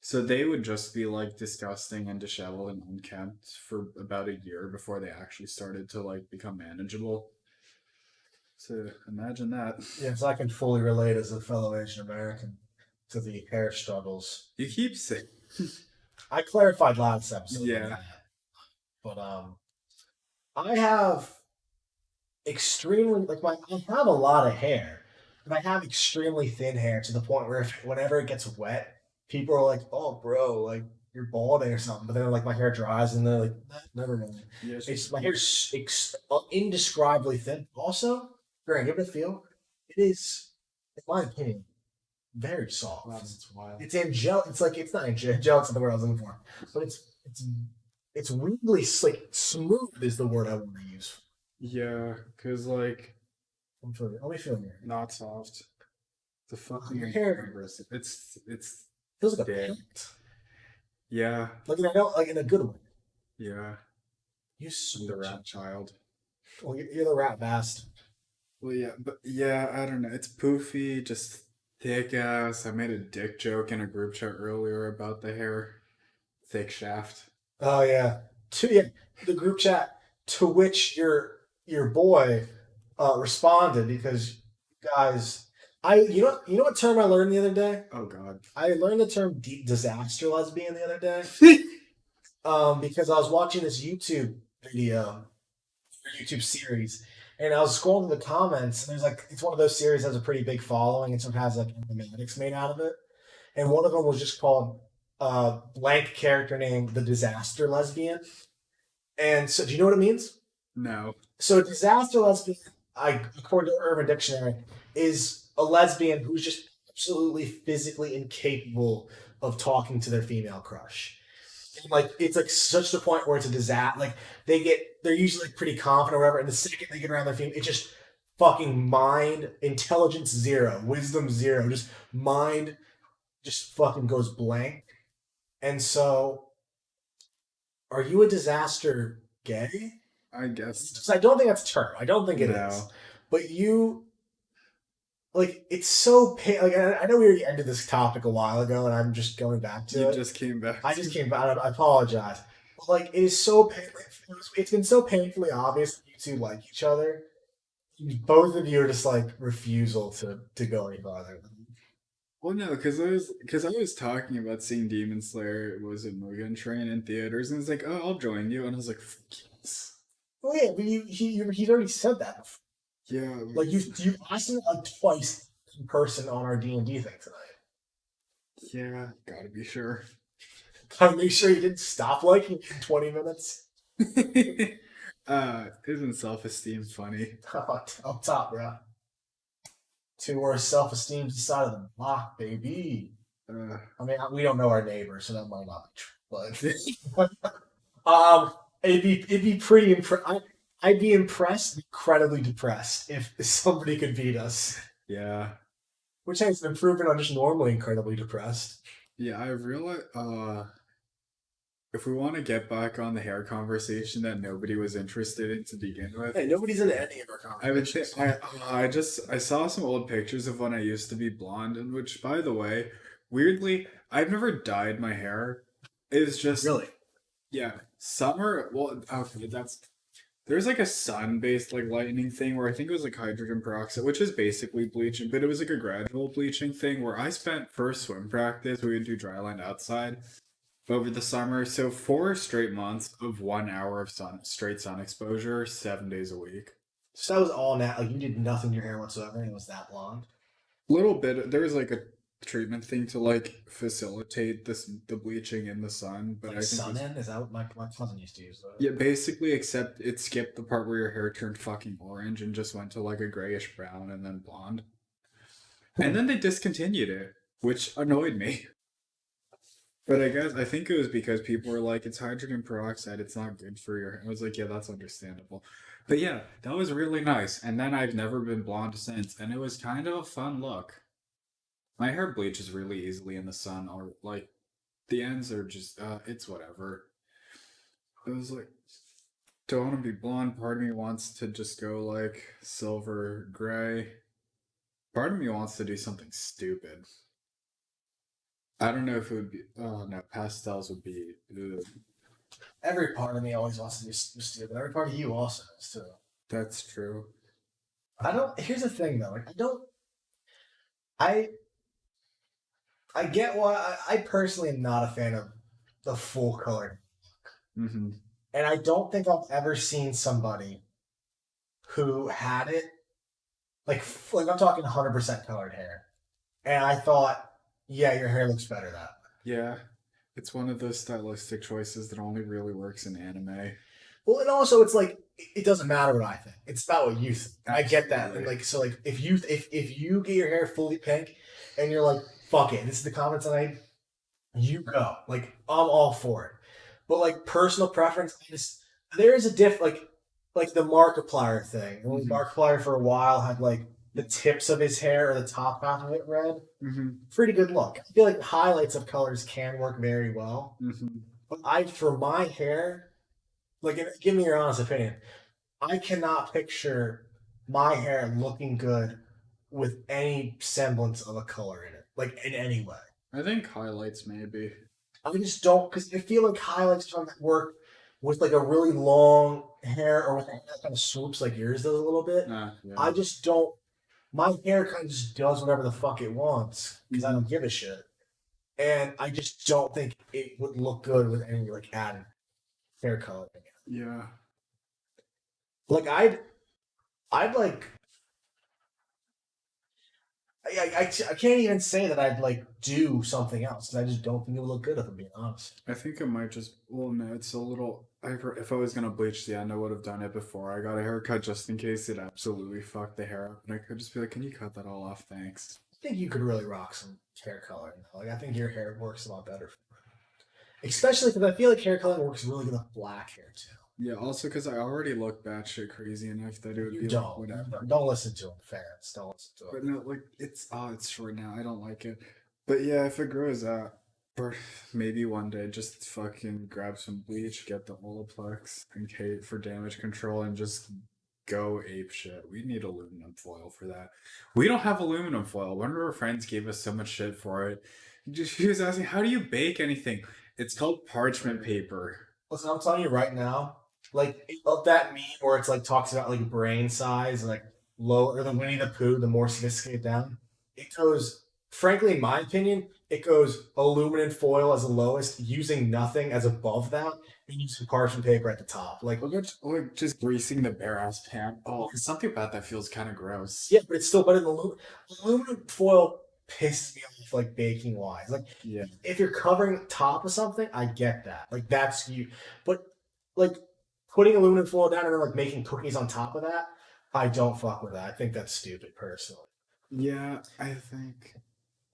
So they would just be like disgusting and disheveled and unkempt for about a year before they actually started to like become manageable. So imagine that. Yes, I can fully relate as a fellow Asian American to the hair struggles. You keep saying, I clarified last episode about yeah. that, but I have extremely like my I have a lot of hair, but I have extremely thin hair to the point where whenever it gets wet, people are like, "Oh, bro, like you're balding or something." But then like my hair dries and they're like, "Never mind." Yes. It's my hair's indescribably thin. Also, Greg, give it a feel. It is, in my opinion, very soft. Wow, that's wild. It's angelic. It's like it's not angelic. Angelic's not the word I was looking for, but it's weirdly like smooth is the word I want to use. Yeah, because like, Let me feel here. not soft. The fucking Your hair aggressive. It's feels like a dead. plant. Yeah, Like I know, like in a good way. yeah. You I'm the switch. rat child. Well, you're the rat bastard. Well, yeah, but yeah, I don't know. It's poofy, just thick ass. I made a dick joke in a group chat earlier about the hair. Thick shaft. Oh yeah. Yeah, the group chat to which your boy responded because you guys I you know what term I learned the other day? Oh God. I learned the term disaster lesbian the other day. Because I was watching this YouTube video, YouTube series, and I was scrolling the comments, and there's like it's one of those series that has a pretty big following, and so it has like animatics made out of it. And one of them was just called blank character name the disaster lesbian. And so, do you know what it means? No. So, a disaster lesbian, according to Urban Dictionary, is a lesbian who's just absolutely physically incapable of talking to their female crush. And like it's like such the point where it's a disaster. Like they're usually like, pretty confident or whatever, and the second they get around their female, it's just fucking mind intelligence zero, wisdom zero, just mind just fucking goes blank. And so, are you a disaster gay? I guess 'Cause I don't think that's a term. I don't think it is. no. But you like it's so like I know we already ended this topic a while ago, and I'm just going back to You it. just came back. I just came back. I apologize. But like it is so it's been so painfully obvious that you two like each other. Both of you are just like refusal to go any farther. Well, no, because I was talking about seeing Demon Slayer. Was it Mugen Train in theaters, and it's like, oh, I'll join you, and I was like, "Fuck yes." Oh yeah, but he's already said that before. Yeah, Like you asked him like twice in person on our D&D thing tonight. yeah, gotta be sure. Gotta make sure you didn't stop liking in 20 minutes. Isn't self-esteem funny? Up top, bro. Two worst self-esteem side of the block, baby. Uh, I mean, we don't know our neighbors, so that might not be true. But it'd be pretty I'd be impressed, incredibly depressed if somebody could beat us. yeah, Which is an improvement on just normally incredibly depressed. yeah. I realized. If we want to get back on the hair conversation that nobody was interested in to begin with, Hey, nobody's into any of our I would say conversations. I saw some old pictures of when I used to be blonde, and which, by the way, weirdly, I've never dyed my hair. It's just Really? yeah, summer. Well, okay, there's like a sun-based like lightning thing where I think it was like hydrogen peroxide, which is basically bleaching, but it was like a gradual bleaching thing where I spent first swim practice. We would do dry land outside over the summer, so 4 straight months of 1 hour of straight sun exposure, 7 days a week. So that was all like you did nothing to your hair whatsoever, and it was that blonde. Little bit. There was like a treatment thing to like facilitate the bleaching in the sun, but Like I think sun it's, in? Is that what my cousin used to use? yeah, basically, except it skipped the part where your hair turned fucking orange and just went to like a grayish brown and then blonde. And then they discontinued it, which annoyed me. But I think it was because people were like, it's hydrogen peroxide, it's not good for your hair. I was like, yeah, that's understandable. But yeah, that was really nice. And then I've never been blonde since, and it was kind of a fun look. My hair bleaches really easily in the sun, or like the ends are just, it's whatever. It was like, don't want to be blonde. Part of me wants to just go like silver gray. Part of me wants to do something stupid. I don't know if it would be. Oh no, pastels would be. Ugh. Every part of me always wants to be stupid. Every part of you also is too. That's true. I don't. Here's the thing though. Like I don't. I I get why. I personally am not a fan of the full color, Mm-hmm. and I don't think I've ever seen somebody who had it like I'm talking 100% colored hair, and I thought, yeah, your hair looks better that way. Yeah, it's one of those stylistic choices that only really works in anime. Well, and also it's like it doesn't matter what I think. It's about what you think. I get that. And Absolutely. like so, like if you get your hair fully pink, and you're like, fuck it, this is the comments I made. You go. Like I'm all for it. But like personal preference, I just there is a like the Markiplier thing. When Mm-hmm. Markiplier for a while had like the tips of his hair or the top half of it red. Mm-hmm. Pretty good look. I feel like highlights of colors can work very well. Mm-hmm. But for my hair, like give me your honest opinion. I cannot picture my hair looking good with any semblance of a color in it, like in any way. I think highlights maybe. I just don't because I feel like highlights don't work with like a really long hair or with a hair that kind of swoops like yours does a little bit. Yeah. I just don't. My hair kind of just does whatever the fuck it wants because I Mm-hmm. don't give a shit, and I just don't think it would look good with any like added hair coloring. Yeah. Like I'd like I can't even say that I'd like do something else because I just don't think it would look good if I'm being honest. I think it might just. Well, no, it's a little. If I was gonna bleach the end, I would have done it before I got a haircut, just in case it absolutely fucked the hair up, and I could just be like, "Can you cut that all off? Thanks." I think you could really rock some hair coloring. Like I think your hair works a lot better, especially because I feel like hair coloring works really good with black hair too. Yeah. Also, because I already look batshit crazy enough that it would You be like don't. whatever. Don't listen to them, fans. Don't listen to But them. no, like it's short now. I don't like it. But yeah, if it grows out, or maybe one day, just fucking grab some bleach, get the Olaplex, and Kate for damage control, and just go ape shit. We need aluminum foil for that. We don't have aluminum foil. One of our friends gave us so much shit for it. She was asking, "How do you bake anything?" It's called parchment paper. Listen, I'm telling you right now, like of that meme where it's like talks about like brain size, and, like low or the Winnie the Pooh, the more sophisticated down. It goes, frankly, in my opinion, it goes aluminum foil as the lowest, using nothing as above that, and using parchment paper at the top. Like just greasing the bare ass pan. Oh, something about that feels kind of gross. Yeah, but it's still better than aluminum foil. Pisses me off like baking wise. Like Yeah. if you're covering top of something, I get that. Like that's you. But like putting aluminum foil down and then like making cookies on top of that, I don't fuck with that. I think that's stupid personally. Yeah, I think.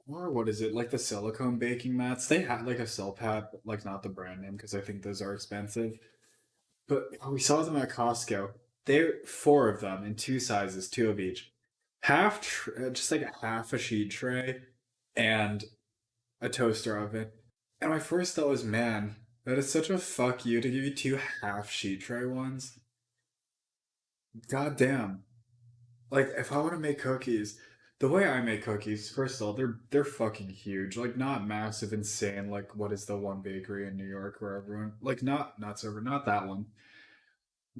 Or what is it? Like the silicone baking mats? They had like a Silpat, but like not the brand name because I think those are expensive. But we saw them at Costco. They're four of them in two sizes, two of each. Just like a half a sheet tray and a toaster oven. And my first thought was, man, that is such a fuck you to give you two half sheet tray ones. God damn. Like if I want to make cookies, the way I make cookies, first of all, they're fucking huge. Like not massive, insane. Like what is the one bakery in New York where everyone like not sober, not that one.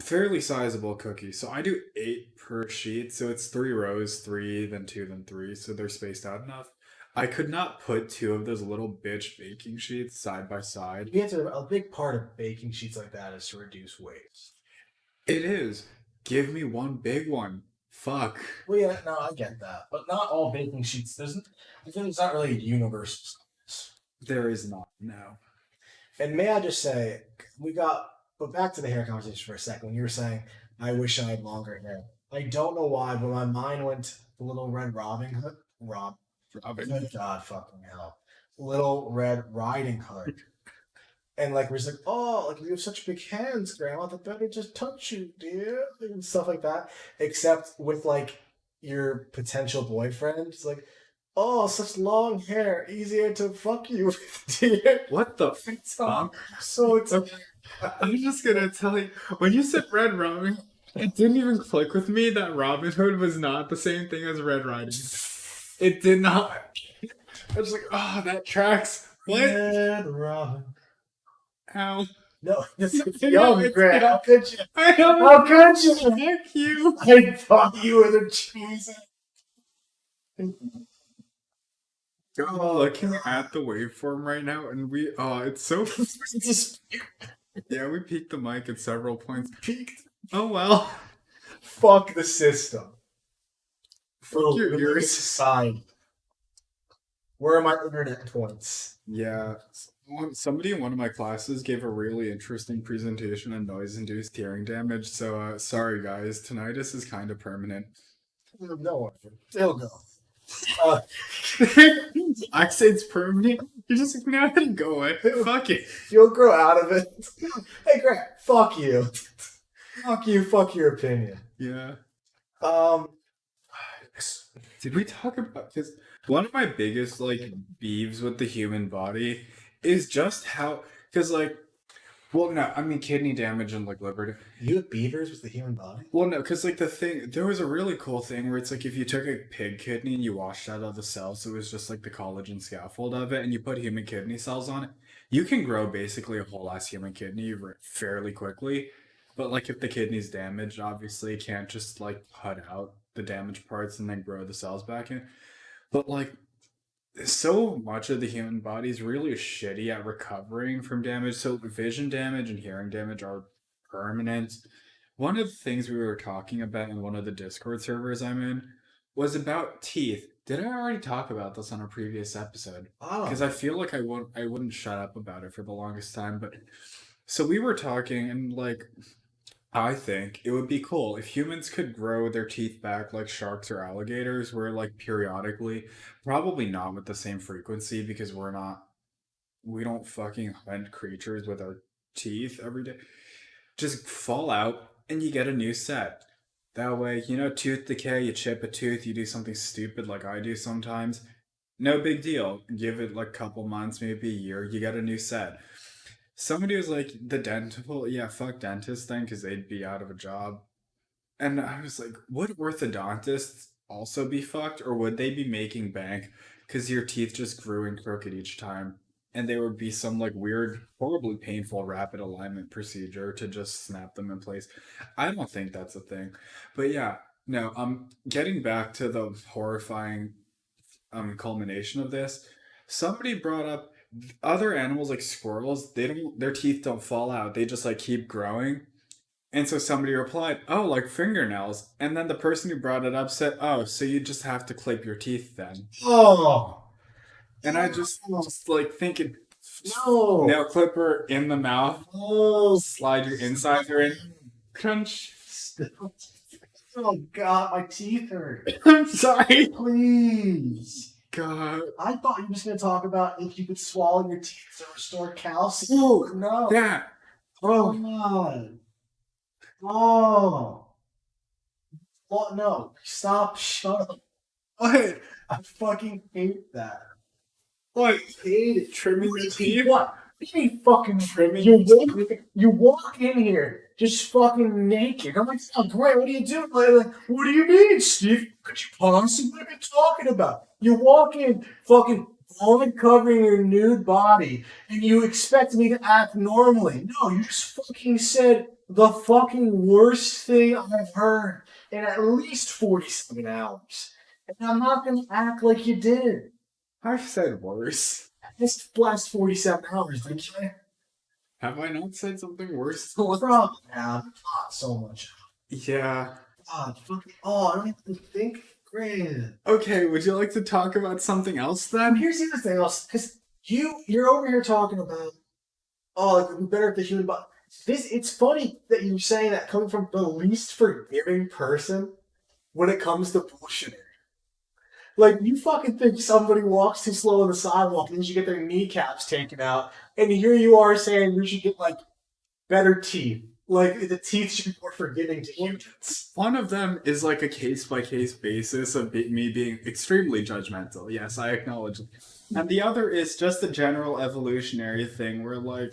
Fairly sizable cookie. So I do eight per sheet. So it's three rows, three, then two, then three. So they're spaced out enough. I could not put two of those little bitch baking sheets side by side. You have to, a big part of baking sheets like that is to reduce waste. It is. Give me one big one. Fuck. Well, yeah, no, I get that, but not all baking sheets. I think it's not really a universal size. There is not. No. And may I just say, we got, but back to the hair conversation for a second. When you were saying, I wish I had longer hair. I don't know why, but my mind went to the Little Red Robin Hood. Robin. Good God, fucking hell. Little Red Riding Hood. And like, we're just like, oh, like you have such big hands, Grandma. The better just touch you, dear, and stuff like that. Except with like your potential boyfriend, it's like, oh, such long hair, easier to fuck you with, dear. What the fuck? So it's I'm just gonna tell you, when you said Red Robin, it didn't even click with me that Robin Hood was not the same thing as Red Riding. It did not. I was like, oh, that tracks. What? Red Robin. Ow. No, this is No, young, it's Grant. not. How could you? I know. How could you? Fuck you. I thought you were the cheese. I'm looking at the waveform right now, and it's so. Just Yeah, we peaked the mic at several points. peaked. Oh well. Fuck the system. Fuck your Religious ears. aside. Where are my internet points? Yeah. Somebody in one of my classes gave a really interesting presentation on noise-induced hearing damage. So, sorry guys, tinnitus is kind of permanent. No, it'll go. Uh, I say it's permanent. You're just like, no, let it go. Fuck it. You'll grow out of it. Hey, Grant, fuck you. Fuck you, fuck your opinion. Yeah. Um, Did we talk about this? One of my biggest beefs with the human body is just how, because well, no, I mean kidney damage and liver damage. you have beavers with the human body? Well, no, because there was a really cool thing where it's like if you took a pig kidney and you washed out all the cells, so it was just like the collagen scaffold of it, and you put human kidney cells on it, you can grow basically a whole ass human kidney fairly quickly. But if the kidney's damaged, obviously you can't just cut out the damaged parts and then grow the cells back in. But so much of the human body is really shitty at recovering from damage. So vision damage and hearing damage are permanent. One of the things we were talking about in one of the Discord servers I'm in was about teeth. Did I already talk about this on a previous episode? Because I feel like I wouldn't shut up about it for the longest time. But so we were talking, and I think it would be cool if humans could grow their teeth back like sharks or alligators, where periodically, probably not with the same frequency because we don't fucking hunt creatures with our teeth every day. Just fall out and you get a new set. That way, tooth decay, you chip a tooth, you do something stupid like I do sometimes. No big deal. Give it a couple months, maybe a year, you get a new set. Somebody was like, the dental, yeah, fuck dentists then, because they'd be out of a job. And I was like, would orthodontists also be fucked, or would they be making bank because your teeth just grew and crooked each time? And there would be some weird, horribly painful rapid alignment procedure to just snap them in place. I don't think that's a thing. But yeah, no, getting back to the horrifying culmination of this, somebody brought up other animals like squirrels, their teeth don't fall out, they just keep growing. And so somebody replied, oh, like fingernails. And then the person who brought it up said, oh, so you just have to clip your teeth then. Oh. And I just thinking, No. nail clipper in the mouth, Oh. slide your insider in, crunch. Oh, God, my teeth hurt. I'm sorry. Please. God. I thought you were just going to talk about if you could swallow your teeth to restore calcium. Oh, No. that. Oh, God. Oh. Well, no. Stop. Shut up. What? I fucking hate that. What? I hate it. Trimming your teeth? What? You ain't fucking Trimming you walk in here just fucking naked. I'm like, oh, great, what are you doing? What do you mean, Steve? Could you possibly be talking about? You walk in fucking only covering your nude body and you expect me to act normally. No, you just fucking said the fucking worst thing I've heard in at least 47 hours. And I'm not gonna act like you did. I've said worse. This last 47 hours, didn't you? Have I not said something worse? Probably not so much. Yeah. I don't have to think. Great. Okay, would you like to talk about something else then? Here's the other thing else, because you're over here talking about like we better if the human body. It's funny that you're saying that coming from the least forgiving person when it comes to bullshitting. Like you fucking think somebody walks too slow on the sidewalk and they should get their kneecaps taken out, and here you are saying you should get like better teeth. Like the teeth should be more forgiving to humans. One of them is like a case by case basis of me being extremely judgmental. Yes, I acknowledge. And the other is just a general evolutionary thing where like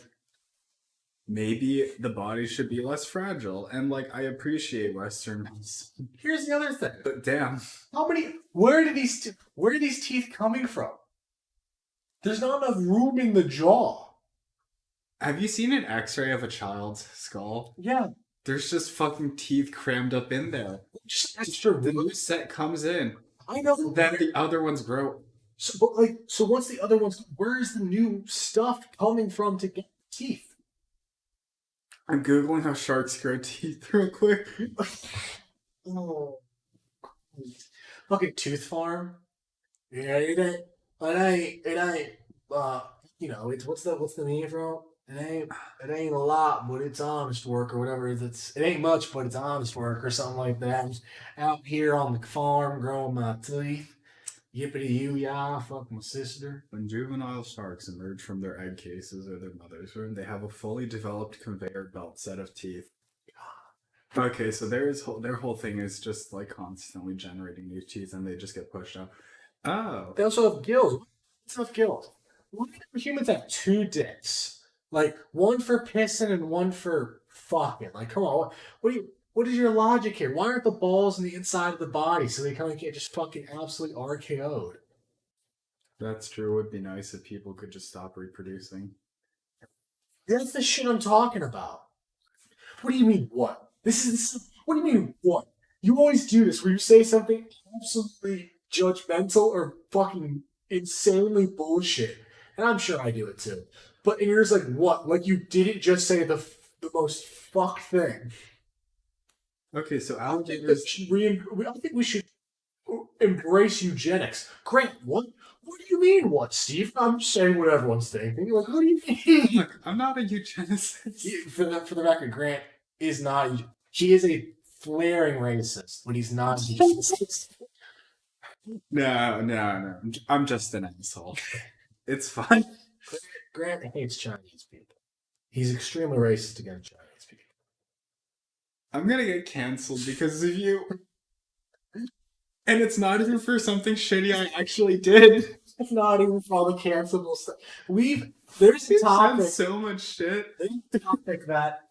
maybe the body should be less fragile. And like I appreciate Western medicine. Here's the other thing. But damn. How many? Where are these teeth coming from? There's not enough room in the jaw. Have you seen an x-ray of a child's skull? Yeah. There's just fucking teeth crammed up in there. Just extra. The new set comes in. I know. Then the other ones grow. So once the other ones, where's the new stuff coming from to get teeth? I'm googling how sharks grow teeth real quick. Oh, fucking tooth farm. Yeah, it ain't. It's what's the meme from? It ain't a lot, but it's honest work or whatever. It ain't much, but it's honest work or something like that. I'm just out here on the farm growing my teeth. Yippity you yah, fuck my sister. When juvenile sharks emerge from their egg cases or their mother's womb, they have a fully developed conveyor belt set of teeth. Okay, so their whole thing is just like constantly generating new teeth, and they just get pushed out. Oh, They also have gills. What's have gills? Why do humans have two dicks? Like one for pissing and one for fucking. Like, come on, what is your logic here? Why aren't the balls on the inside of the body so they kind of get just fucking absolutely RKO'd? that's true. It would be nice if people could just stop reproducing. That's the shit I'm talking about. What do you mean, what? What do you mean, what? You always do this where you say something absolutely judgmental or fucking insanely bullshit. And I'm sure I do it too. But and you're just like, what? Like you didn't just say the most fuck thing. Okay, so I think alligators. we should embrace eugenics. Grant, what? What do you mean, what, Steve? I'm just saying what everyone's thinking. Like, what do you mean? Look, I'm not a eugenicist. For the record, Grant is not. He is a flaring racist, but he's not a eugenicist. No. I'm just an asshole. It's fine. Grant hates Chinese people. He's extremely racist against Chinese people. I'm gonna get canceled because of you. And it's not even for something shitty I actually did. It's not even for all the cancelable stuff. There's a We've topic. said so much shit. There's a topic that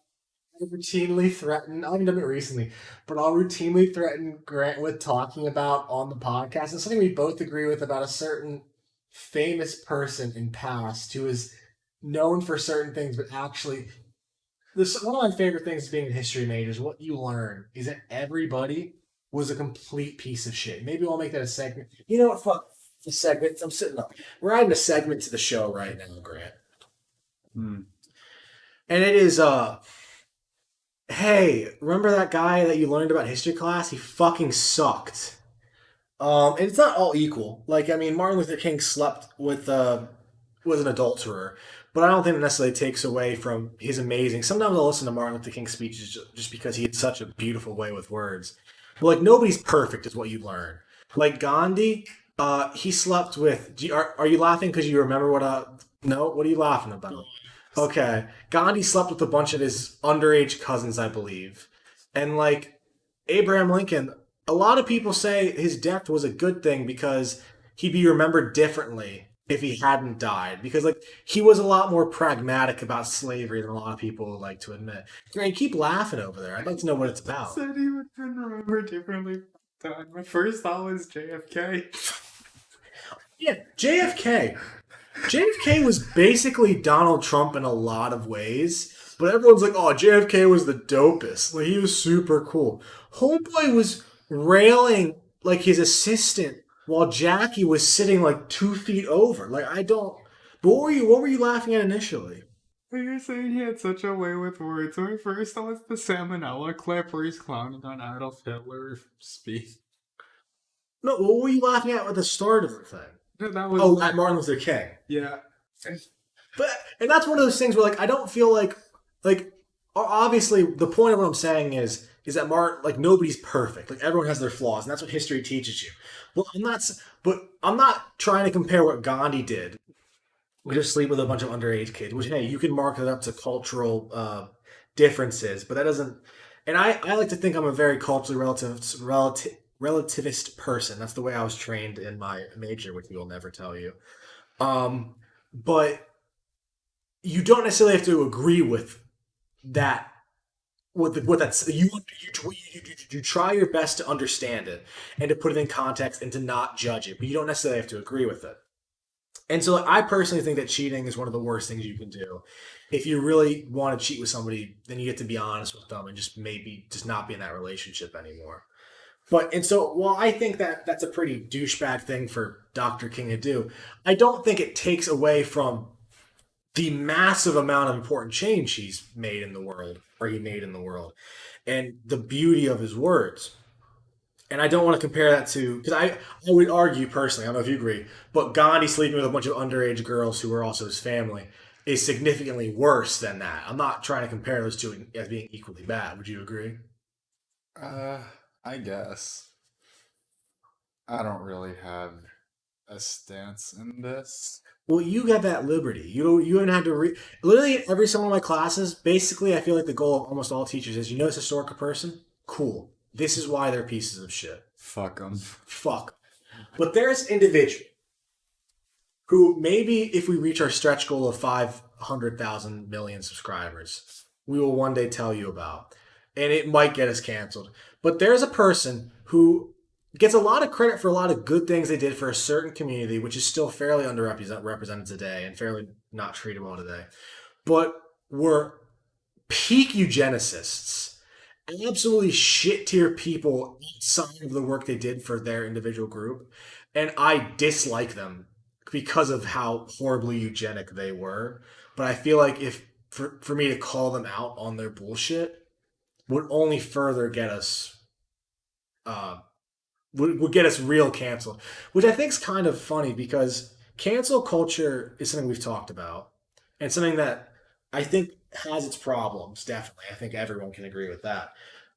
I routinely threaten. I haven't done it recently, but I'll routinely threaten Grant with talking about on the podcast. It's something we both agree with about a certain famous person in past who is known for certain things, but actually, one of my favorite things being a history major is what you learn is that everybody was a complete piece of shit. Maybe I'll make that a segment. You know what? Fuck the segment. I'm sitting up. We're adding a segment to the show right now, Grant. Hmm. And it is, hey, remember that guy that you learned about history class? He fucking sucked. And it's not all equal. Like, I mean, Martin Luther King slept with an adulterer, but I don't think it necessarily takes away from his amazing. Sometimes I'll listen to Martin Luther King's speeches just because he had such a beautiful way with words. But like, nobody's perfect, is what you learn. Like Gandhi, he slept with. Are you laughing because you remember what? No, what are you laughing about? Okay, Gandhi slept with a bunch of his underage cousins, I believe, and like Abraham Lincoln. A lot of people say his death was a good thing because he'd be remembered differently if he hadn't died. Because like he was a lot more pragmatic about slavery than a lot of people would like to admit. Grant, keep laughing over there. I'd like to know what it's about. Said he would have been remembered differently. My first thought was JFK. Yeah, JFK. JFK was basically Donald Trump in a lot of ways, but everyone's like, oh, JFK was the dopest. Like, he was super cool. Homeboy was railing like his assistant while Jackie was sitting like 2 feet over. Like, I don't. But what were you laughing at initially? You're saying he had such a way with words. So at first, I was the salmonella clip where he's clowning on Adolf Hitler speech. No, what were you laughing at the start of the thing? That was Oh, at Martin Luther King. yeah. But and that's one of those things where like I don't feel like obviously the point of what I'm saying is that Martin like nobody's perfect. Like everyone has their flaws, and that's what history teaches you. But I'm not trying to compare what Gandhi did, which is sleep with a bunch of underage kids. Which hey, you can mark it up to cultural differences, but that doesn't. And I like to think I'm a very culturally relativist person. That's the way I was trained in my major, which we will never tell you. Um, but you don't necessarily have to agree with that. What that's you try your best to understand it and to put it in context and to not judge it, but you don't necessarily have to agree with it. And so I personally think that cheating is one of the worst things you can do. If you really want to cheat with somebody, then you get to be honest with them and just maybe just not be in that relationship anymore. But and so while I think that that's a pretty douchebag thing for Dr. King to do, I don't think it takes away from the massive amount of important change he's made in the world, or he made in the world, and the beauty of his words. And I don't want to compare that to because I would argue personally, I don't know if you agree, but Gandhi sleeping with a bunch of underage girls who were also his family is significantly worse than that. I'm not trying to compare those two as being equally bad. Would you agree? Uh, I guess I don't really have a stance in this. Well, you have that liberty. You don't have to read. Literally, every single one of my classes, basically, I feel like the goal of almost all teachers is you know this historical person? Cool. This is why they're pieces of shit. Fuck them. Fuck. But there's individual who maybe if we reach our stretch goal of 500,000 million subscribers, we will one day tell you about. And it might get us canceled. But there's a person who gets a lot of credit for a lot of good things they did for a certain community, which is still fairly underrepresented today and fairly not treated well today. But were peak eugenicists, absolutely shit tier people outside of the work they did for their individual group. And I dislike them because of how horribly eugenic they were. But I feel like if for me to call them out on their bullshit would only further get us uh, would get us real canceled, which I think is kind of funny because cancel culture is something we've talked about and something that I think has its problems. Definitely, I think everyone can agree with that.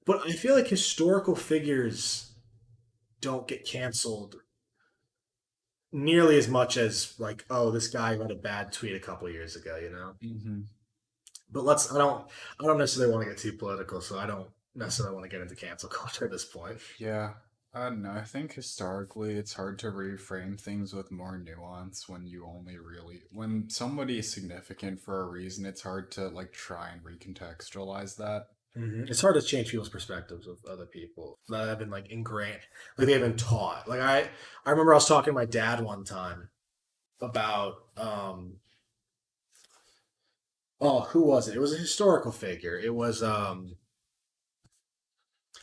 But I feel like historical figures don't get canceled nearly as much as like, oh, this guy had a bad tweet a couple years ago, you know. Hmm. But I don't necessarily want to get too political, so I don't necessarily want to get into cancel culture at this point. Yeah. I don't know. I think historically it's hard to reframe things with more nuance when you only really when somebody is significant for a reason, it's hard to like try and recontextualize that. It's hard to change people's perspectives of other people that have been like ingrained, like they've been taught. Like I remember I was talking to my dad one time about oh, who was it? It was a historical figure. It was oh,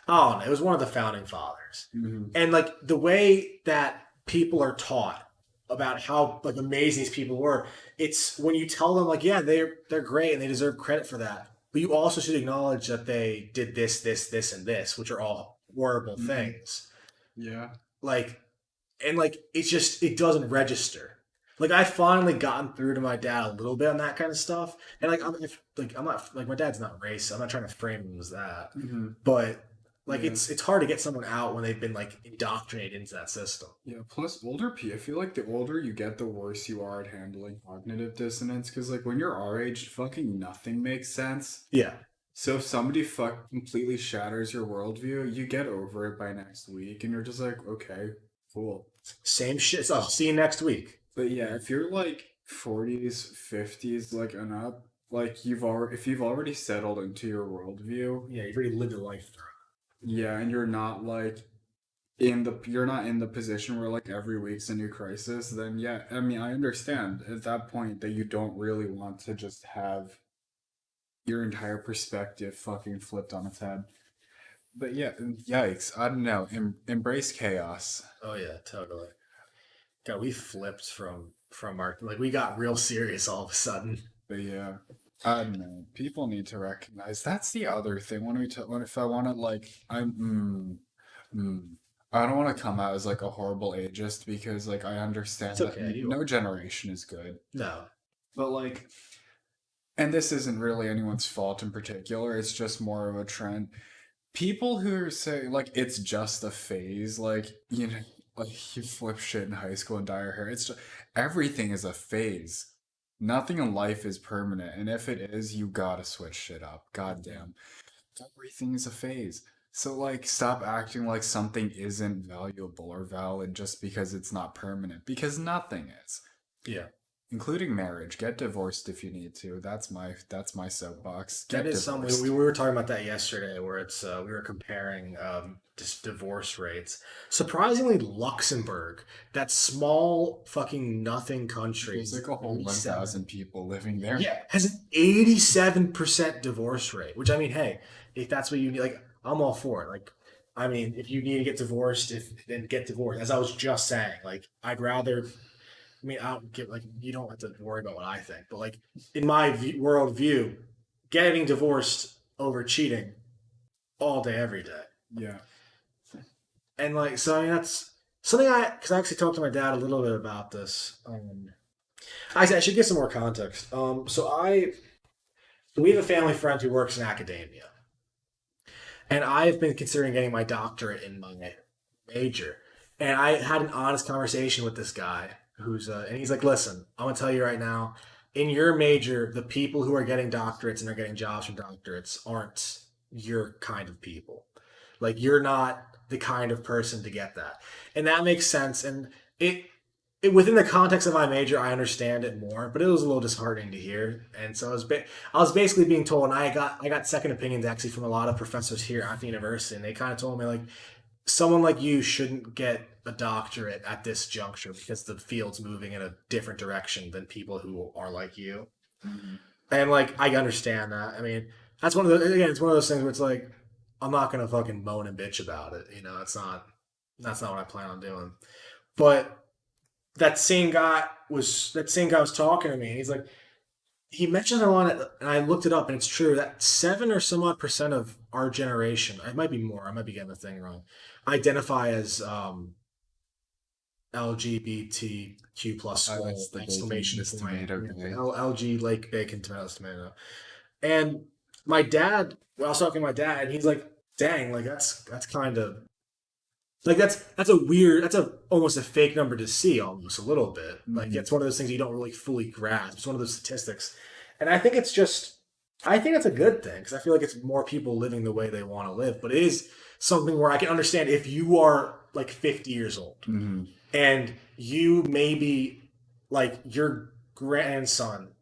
no, it was one of the founding fathers. Hmm. And like the way that people are taught about how like amazing these people were, it's when you tell them like, yeah, they're great and they deserve credit for that. But you also should acknowledge that they did this, and this, which are all horrible Hmm. things. Yeah. Like and like it's just it doesn't register. Like I finally gotten through to my dad a little bit on that kind of stuff, and I'm not like my dad's not racist. I'm not trying to frame him as that, Hmm. but like Yeah. it's hard to get someone out when they've been like indoctrinated into that system. Yeah, plus I feel like the older you get, the worse you are at handling cognitive dissonance. Because, like, when you're our age, fucking nothing makes sense. Yeah, So if somebody completely shatters your worldview, you get over it by next week, and you're just like, okay, cool. same shit. So I'll see you next week. But yeah, if you're like 40s, 50s, like and up, like if you've already settled into your worldview, Yeah, you've already lived a life through. yeah, and you're not in the position where like every week's a new crisis, then yeah, I mean I understand at that point that you don't really want to just have your entire perspective fucking flipped on its head. But yeah, yikes, I don't know. Embrace chaos. Oh yeah, totally. God, we flipped from our like we got real serious all of a sudden. But yeah. I don't know. People need to recognize that's the other thing. When if I want to like, I don't want to come out as like a horrible ageist because like I It's understand that okay. You no generation is good, no. but like, and this isn't really anyone's fault in particular. It's just more of a trend. People who are saying like it's just a phase, like like you flip shit in high school and dye your hair. It's just everything is a phase. Nothing in life is permanent, and if it is, you gotta switch shit up. Goddamn, everything is a phase. So like, stop acting like something isn't valuable or valid just because it's not permanent. Because nothing is, Yeah. including marriage. Get divorced if you need to. That's my soapbox. That Get is something we divorced. were talking about that yesterday, where it's we were comparing just divorce rates. Surprisingly, Luxembourg, that small fucking nothing country, There's like a whole 87. 1,000 people living there. Yeah, has an 87% divorce rate. Which I mean, hey, if that's what you need, like I'm all for it. Like, I mean, if you need to get divorced, if then get divorced. As I was just saying, like I'd rather. I mean, I don't get like you don't have to worry about what I think, but like in my world view, getting divorced over cheating all day, every day, Yeah. and like so. I mean, that's something because I actually talked to my dad a little bit about this. I should get some more context. We have a family friend who works in academia, and I've been considering getting my doctorate in my major. And I had an honest conversation with this guy and he's like, listen, I'm gonna tell you right now, in your major, the people who are getting doctorates and are getting jobs from doctorates aren't your kind of people. Like you're not the kind of person to get that, and that makes sense. And it, within the context of my major, I understand it more, but it was a little disheartening to hear. And so I was basically being told, and I got second opinions actually from a lot of professors here at the university, and they kind of told me like someone like you shouldn't get a doctorate at this juncture because the field's moving in a different direction than people who are like you. Mhm. And like I understand that. I mean, that's one of the again, it's one of those things where it's like I'm not gonna fucking moan and bitch about it. You know, it's not that's not what I plan on doing. But that same guy was talking to me, and he's like, he mentioned I want it, and I looked it up, and it's true that 7 or some odd % of our generation, it might be more, I might be getting the thing wrong, identify as LGBTQ plus That's skull the bacon, exclamation this point, tomato guy. LG like bacon tomatoes tomato. And my dad, I was talking to my dad, and he's like, "Dang, like that's kind of like that's a weird, that's a almost a fake number to see, almost a little bit. Like Mhm. it's one of those things you don't really fully grasp. It's one of those statistics, and I think it's just, I think that's a good thing because I feel like it's more people living the way they want to live. But it is something where I can understand if you are like 50 years old Mhm. and you maybe like your grandson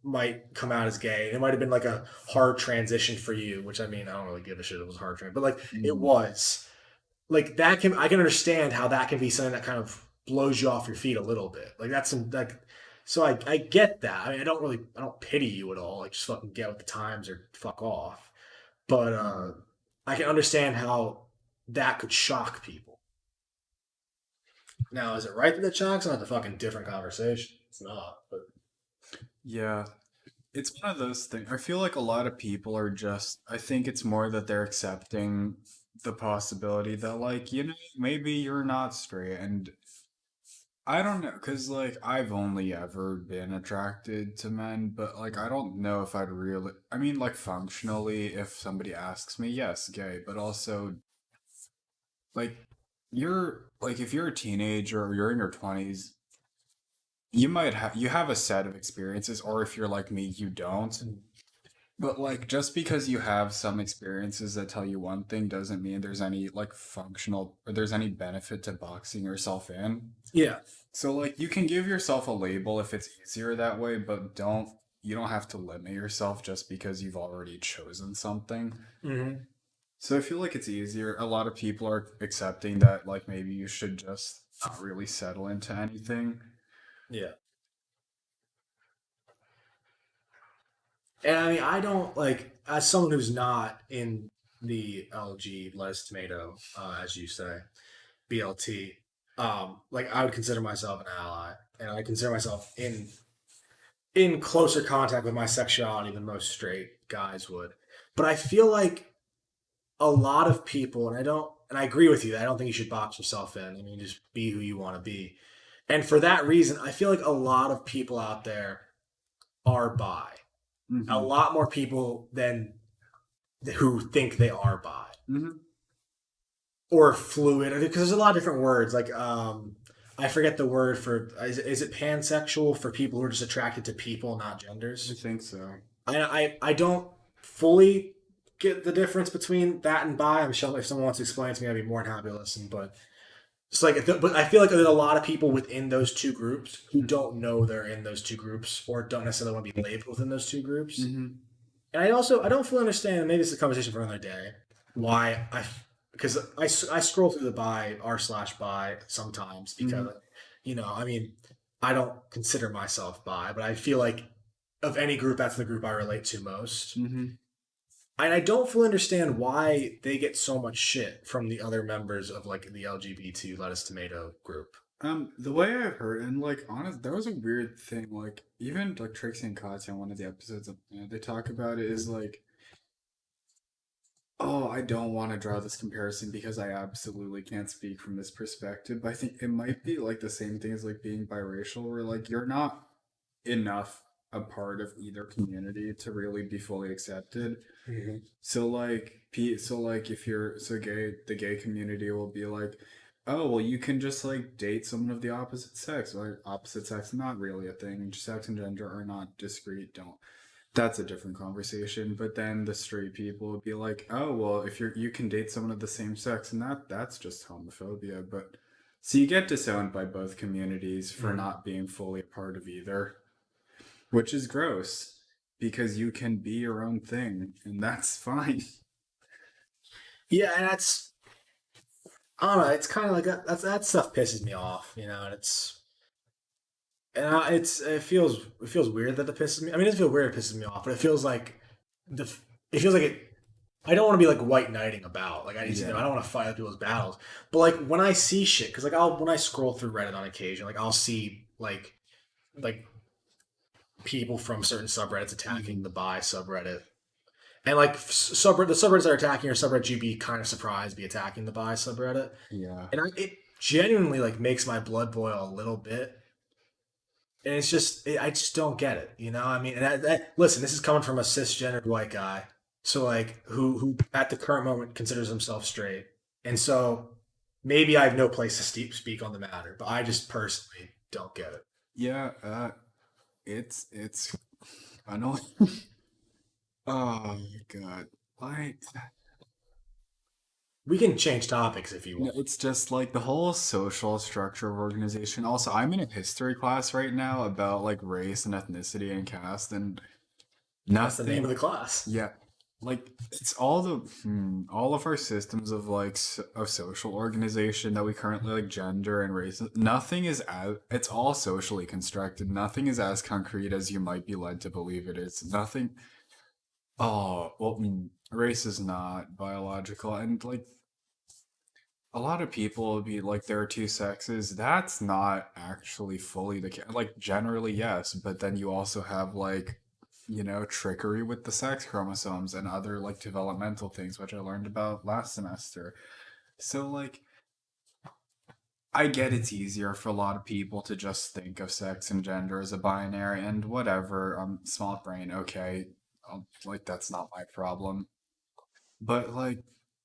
might come out as gay. It might have been like a hard transition for you, which I mean, I don't really give a shit if it was a hard transition, but like it Mhm. was. Like that can I can understand how that can be something that kind of blows you off your feet a little bit. Like that's some like so I get that. I mean I don't pity you at all. Like just fucking get with the times or fuck off. But Mhm. I can understand how that could shock people. Now, is it right that it shocks? That's a fucking different conversation. It's not, but Yeah, it's one of those things. I feel like a lot of people are just, I think it's more that they're accepting the possibility that, like, maybe you're not straight. And I don't know, because, like, I've only ever been attracted to men, but, like, I don't know if I'd really, I mean, like, functionally, if somebody asks me, yes, gay, but also, like, if you're a teenager or you're in your 20s, you have a set of experiences, or if you're like me, you don't. But like just because you have some experiences that tell you one thing doesn't mean there's any like functional or there's any benefit to boxing yourself in. yeah. So like you can give yourself a label if it's easier that way, but you don't have to limit yourself just because you've already chosen something. Mm-hmm. So I feel like it's easier. A lot of people are accepting that like maybe you should just not really settle into anything. Yeah. And I mean, I don't like as someone who's not in the LG lettuce tomato, as you say, BLT. Like I would consider myself an ally, and I consider myself in in closer contact with my sexuality than most straight guys would. But I feel like a lot of people, and I agree with you. I don't think you should box yourself in. I mean, just be who you want to be. And for that reason, I feel like a lot of people out there are bi. A Mm-hmm. lot more people than who think they are bi Mm-hmm. or fluid. Because there's a lot of different words. Like I forget the word for is it pansexual for people who are just attracted to people, not I genders. think so. I don't fully get the difference between that and bi. I'm sure if someone wants to explain it to me, I'd be more than happy to listen. But it's like, but I feel like there's a lot of people within those two groups who don't know they're in those two groups or don't necessarily want to be labeled within those two groups. Mm-hmm. And I don't fully understand. Maybe it's a conversation for another day. Why I because I scroll through the bi r/bi sometimes Mm-hmm. because I mean I don't consider myself bi, but I feel like of any group that's the group I relate to most. Mm-hmm. And I don't fully understand why they get so much shit from the other members of like the LGBT lettuce tomato group. The way I've heard, and like, honest, there was a weird thing. Like, even like Trixie and Katya in one of the episodes, they talk about it is like, oh, I don't want to draw this comparison because I absolutely can't speak from this perspective. But I think it might be like the same thing as like being biracial, where like you're not enough a part of either community to really be fully accepted. Mm-hmm. So like so like if you're so gay, the gay community will be like, oh well, you can just like date someone of the opposite sex. Like opposite sex, not really a thing. Sex and gender are not discrete. Don't. That's a different conversation. But then the straight people would be like, oh well, if you can date someone of the same sex, and that's just homophobia. But so you get disowned by both communities for Mm-hmm. not being fully a part of either, which is gross because you can be your own thing, and that's fine. Yeah, and that's I don't know. It's kind of like that stuff pisses me off, and it feels weird that it pisses me. I mean, it doesn't feel weird. It pisses me off, but it feels like the it feels like it. I don't want to be like white knighting about like I Yeah. don't want to fight other people's battles, but like when I see shit, because like I'll when I scroll through Reddit on occasion, like I'll see like people from certain subreddits attacking Hmm. the bi subreddit, and like the subreddits that are attacking or subreddits you'd be kind of surprised be attacking the bi subreddit, Yeah. and it genuinely like makes my blood boil a little bit. And it's just, I just don't get it, I mean, and listen, this is coming from a cisgendered white guy, so like who at the current moment considers himself straight, and so maybe I have no place to speak on the matter, but I just personally don't get it. Yeah. It's annoying. Oh god. Like We can change topics if you no, want. it's just like the whole social structure of organization. Also, I'm in a history class right now about like race and ethnicity and caste and That's the name nothing. of the class. Yeah, like it's all all of our systems of like of social organization that we currently like gender and race. Nothing is as it's all socially constructed. Nothing is as concrete as you might be led to believe it is. Nothing. Oh well, race is not biological, and like a lot of people will be like there are two sexes. That's not actually fully the case. Like generally yes, but then you also have like trickery with the sex chromosomes and other like developmental things which I learned about last semester. So like I get it's easier for a lot of people to just think of sex and gender as a binary and whatever. Small brain, okay. Like that's not my problem. But like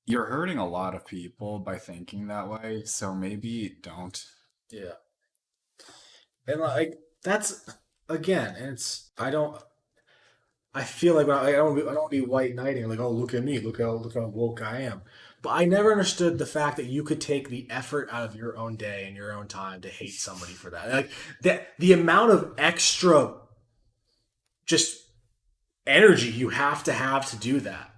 you're hurting a lot of people by thinking that way, so maybe don't. Yeah, and like that's again, and it's I feel like I don't want to be white knighting like, oh, look at me, look how woke I am. But I never understood the fact that you could take the effort out of your own day and your own time to hate somebody for that. Like that, the amount of extra just energy you have to do that,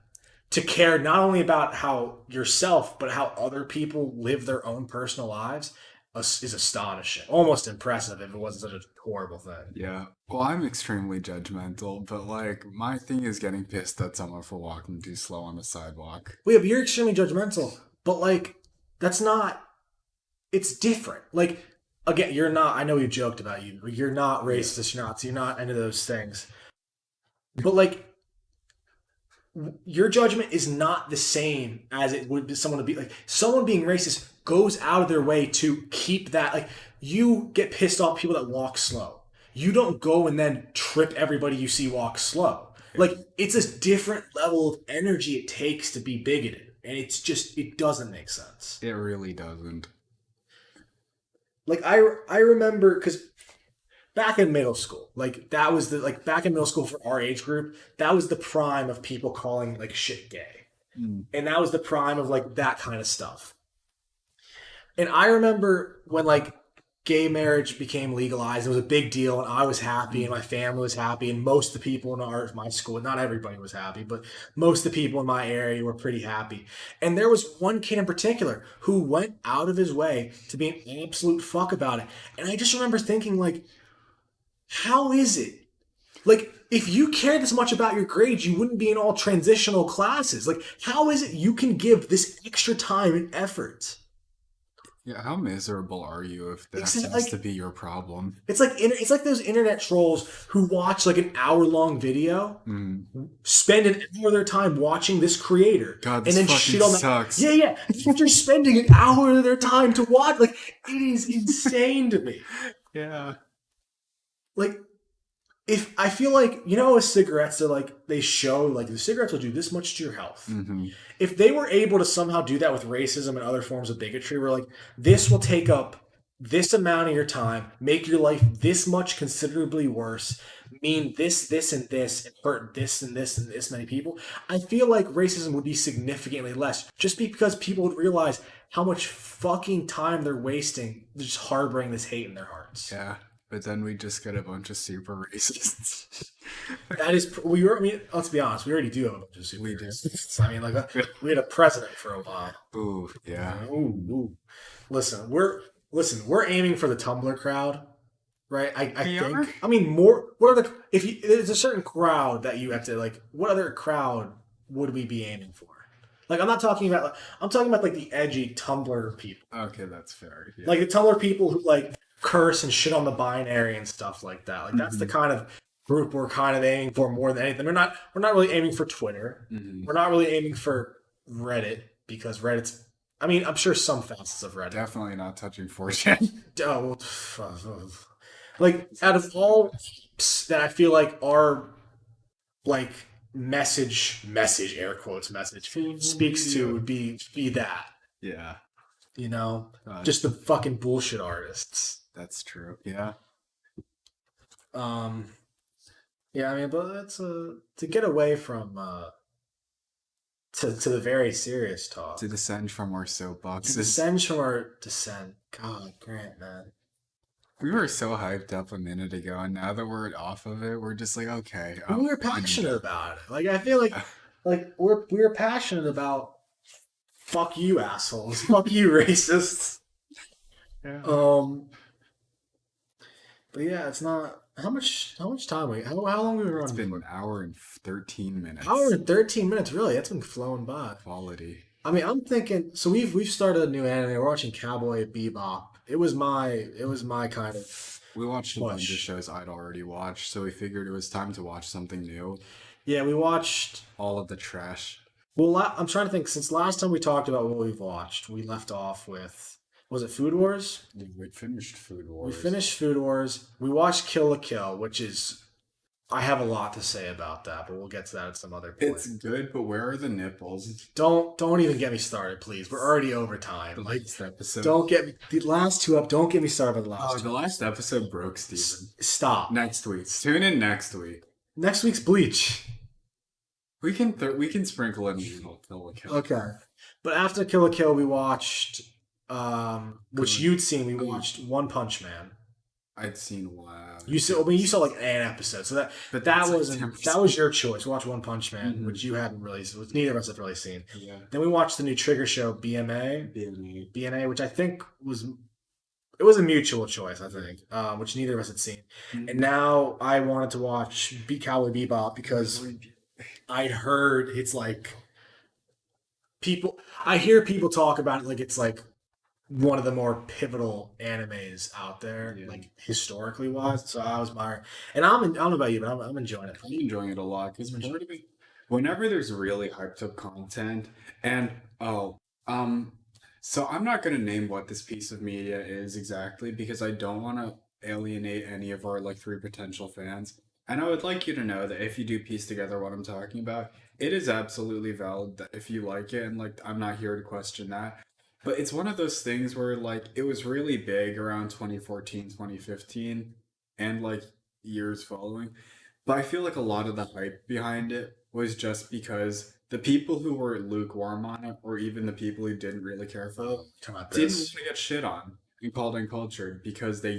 to care not only about how yourself but how other people live their own personal lives is astonishing, almost impressive if it wasn't such a horrible thing. Yeah. Well, I'm extremely judgmental, but like my thing is getting pissed at someone for walking too slow on the sidewalk. Well, yeah, but you're extremely judgmental. But like, that's not. It's different. Like, again, you're not. I know we joked about you. But you're not racist. You're not any of those things. But like, your judgment is not the same as it would be someone to be like someone being racist goes out of their way to keep that like you get pissed off people that walk slow. You don't go and then trip everybody you see walk slow. Like it's a different level of energy it takes to be bigoted. And it's just it doesn't make sense. It really doesn't. Like I remember because back in middle school, like that was the like back in middle school for our age group, that was the prime of people calling like shit gay. And that was the prime of like that kind of stuff. And I remember when like gay marriage became legalized, it was a big deal, and I was happy, and my family was happy, and most of the people in my school, not everybody was happy, but most of the people in my area were pretty happy. And there was one kid in particular who went out of his way to be an absolute fuck about it. And I just remember thinking, like, how is it? Like, if you cared this much about your grades, you wouldn't be in all transitional classes. Like, how is it you can give this extra time and effort? Yeah, how miserable are you if that Exactly. has to be your problem? It's like those internet trolls who watch like an hour-long video, spend an hour of their time watching this creator, God, this and then fucking shit on that. sucks. Yeah. After spending an hour of their time to watch, like it is insane to me. Yeah. Like, if I feel like with cigarettes, they're like they show like the cigarettes will do this much to your health. If they were able to somehow do that with racism and other forms of bigotry, we're like this will take up this amount of your time, make your life this much considerably worse, mean this, and this, and hurt this and this and this many people. I feel like racism would be significantly less, just because people would realize how much fucking time they're wasting just harboring this hate in their hearts. Yeah. But then we just get a bunch of super racists. That is, I mean, let's be honest, we already do have a bunch of super racists. I mean, like, we had a president for a while. Ooh, yeah. Ooh. Listen, we're aiming for the Tumblr crowd, right? I think. I mean, what are there's a certain crowd that you have to, like, what other crowd would we be aiming for? Like, I'm talking about like the edgy Tumblr people. Okay, that's fair. Yeah. Like the Tumblr people who, like, curse and shit on the binary and stuff like that. Like that's the kind of group we're kind of aiming for more than anything. We're not really aiming for Twitter. We're not really aiming for Reddit because Reddit's. I mean, I'm sure some facets of Reddit. Definitely not touching 4chan. Like out of all that, I feel like our like message air quotes message speaks to would be that. Yeah. Just the fucking bullshit artists. That's true. Yeah. Yeah, I mean, but that's to get away from to the very serious talk. To descend from our soapboxes. Descent. God, Grant, man. We were so hyped up a minute ago, and now that we're off of it, we're just like, okay. We were passionate about it. Like, I feel like we were passionate about fuck you assholes, fuck you racists. Yeah. But yeah, it's not. How much time how long we been running? It's been an hour and 13 minutes. Hour and 13 minutes, really? That's been flowing by. Quality. I mean, I'm thinking. So we've started a new anime. We're watching Cowboy Bebop. It was my kind of. We watched a bunch of shows I'd already watched, so we figured it was time to watch something new. Yeah, we watched all of the trash. Well, I'm trying to think. Since last time we talked about what we've watched, we left off with. Was it Food Wars? We finished Food Wars. We watched Kill la Kill, which is... I have a lot to say about that, but we'll get to that at some other point. It's good, but where are the nipples? Don't even get me started, please. We're already over time. The last episode. Don't get me... The last two up, don't get me started with the last two. The last episode broke Steven. Stop. Next week. Tune in next week. Next week's Bleach. We can sprinkle in Kill la Kill. Okay. But after Kill la Kill, we watched... which you'd seen, we watched One Punch Man. I'd seen one. You saw like an episode, so that was your choice. We watched One Punch Man, which you hadn't really, neither of us have really seen. Yeah. Then we watched the new Trigger show, BNA, which I think was a mutual choice, I think, which neither of us had seen. And now I wanted to watch Cowboy Bebop because I'd heard it's like I hear people talk about it like it's like one of the more pivotal animes out there, Yeah. like historically wise. So I was admiring, and I don't know about you, but I'm enjoying it. I'm enjoying it a lot because part of it, whenever there's really hyped up content, and oh, um, so I'm not gonna name what this piece of media is exactly because I don't want to alienate any of our like three potential fans. And I would like you to know that if you do piece together what I'm talking about, it is absolutely valid that if you like it, and like I'm not here to question that. But it's one of those things where like it was really big around 2014, 2015, and like years following. But I feel like a lot of the hype behind it was just because the people who were lukewarm on it, or even the people who didn't really care for it, Talking about didn't want this, to get shit on and called uncultured because they,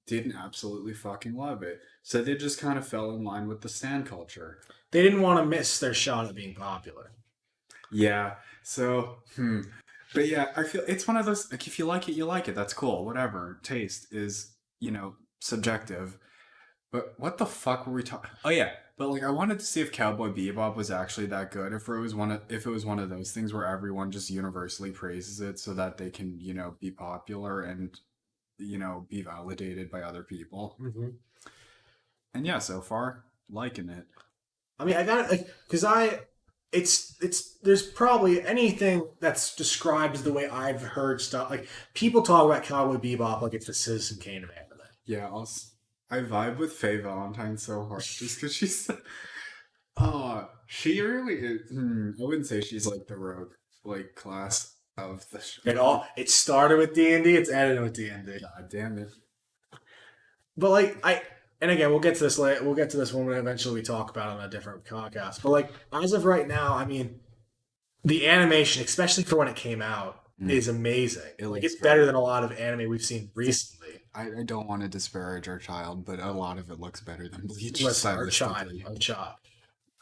didn't absolutely fucking love it. So they just kind of fell in line with the stan culture. they didn't want to miss their shot at being popular. Yeah. So, But yeah, I feel it's one of those like if you like it, you like it. That's cool. Whatever. Taste is, subjective. But what the fuck were we talking? Oh yeah, but like I wanted to see if Cowboy Bebop was actually that good. If it was one of those things where everyone just universally praises it, so that they can be popular and be validated by other people. Mm-hmm. And yeah, so far liking it. I mean, I got it like because there's probably anything that's described as the way I've heard stuff. Like people talk about Cowboy Bebop like it's the Citizen Kane of anime. Yeah, I vibe with Faye Valentine so hard just because she's oh she really is. I wouldn't say she's like the rogue like class of the show. It started with D&D, it's ended with D&D. God damn it. But like and again, we'll get to this later. We'll get to this when eventually we talk about it on a different podcast. But like as of right now, I mean, the animation, especially for when it came out, is amazing. It's better than a lot of anime we've seen recently. I don't want to disparage our child, but a lot of it looks better than Bleach. Listen, our child.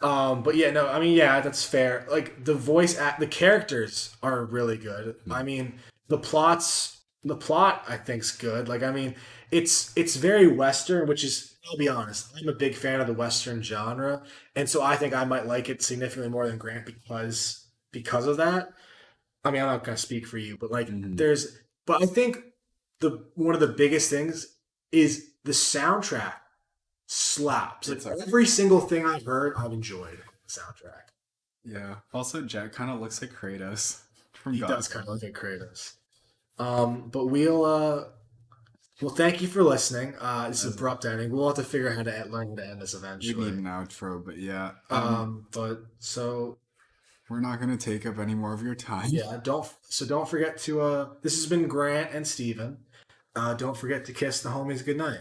But yeah, no, I mean, yeah, that's fair. Like the characters are really good. I mean, the plot I think's good. Like, I mean, it's very Western, which is, I'll be honest, I'm a big fan of the Western genre, and so I think I might like it significantly more than Grant because of that. I mean, I'm not gonna speak for you, but like, but I think one of the biggest things is the soundtrack slaps. Like every single thing I've heard, I've enjoyed the soundtrack. Yeah. Also, Jack kind of looks like Kratos from He God. does kind of look like Kratos. But well, thank you for listening. This is abrupt ending. We'll have to figure out how to learn how to end this We eventually. need an outro, but yeah. But so We're not gonna take up any more of your time. yeah, don't forget to. This has been Grant and Steven. Don't forget to kiss the homies goodnight.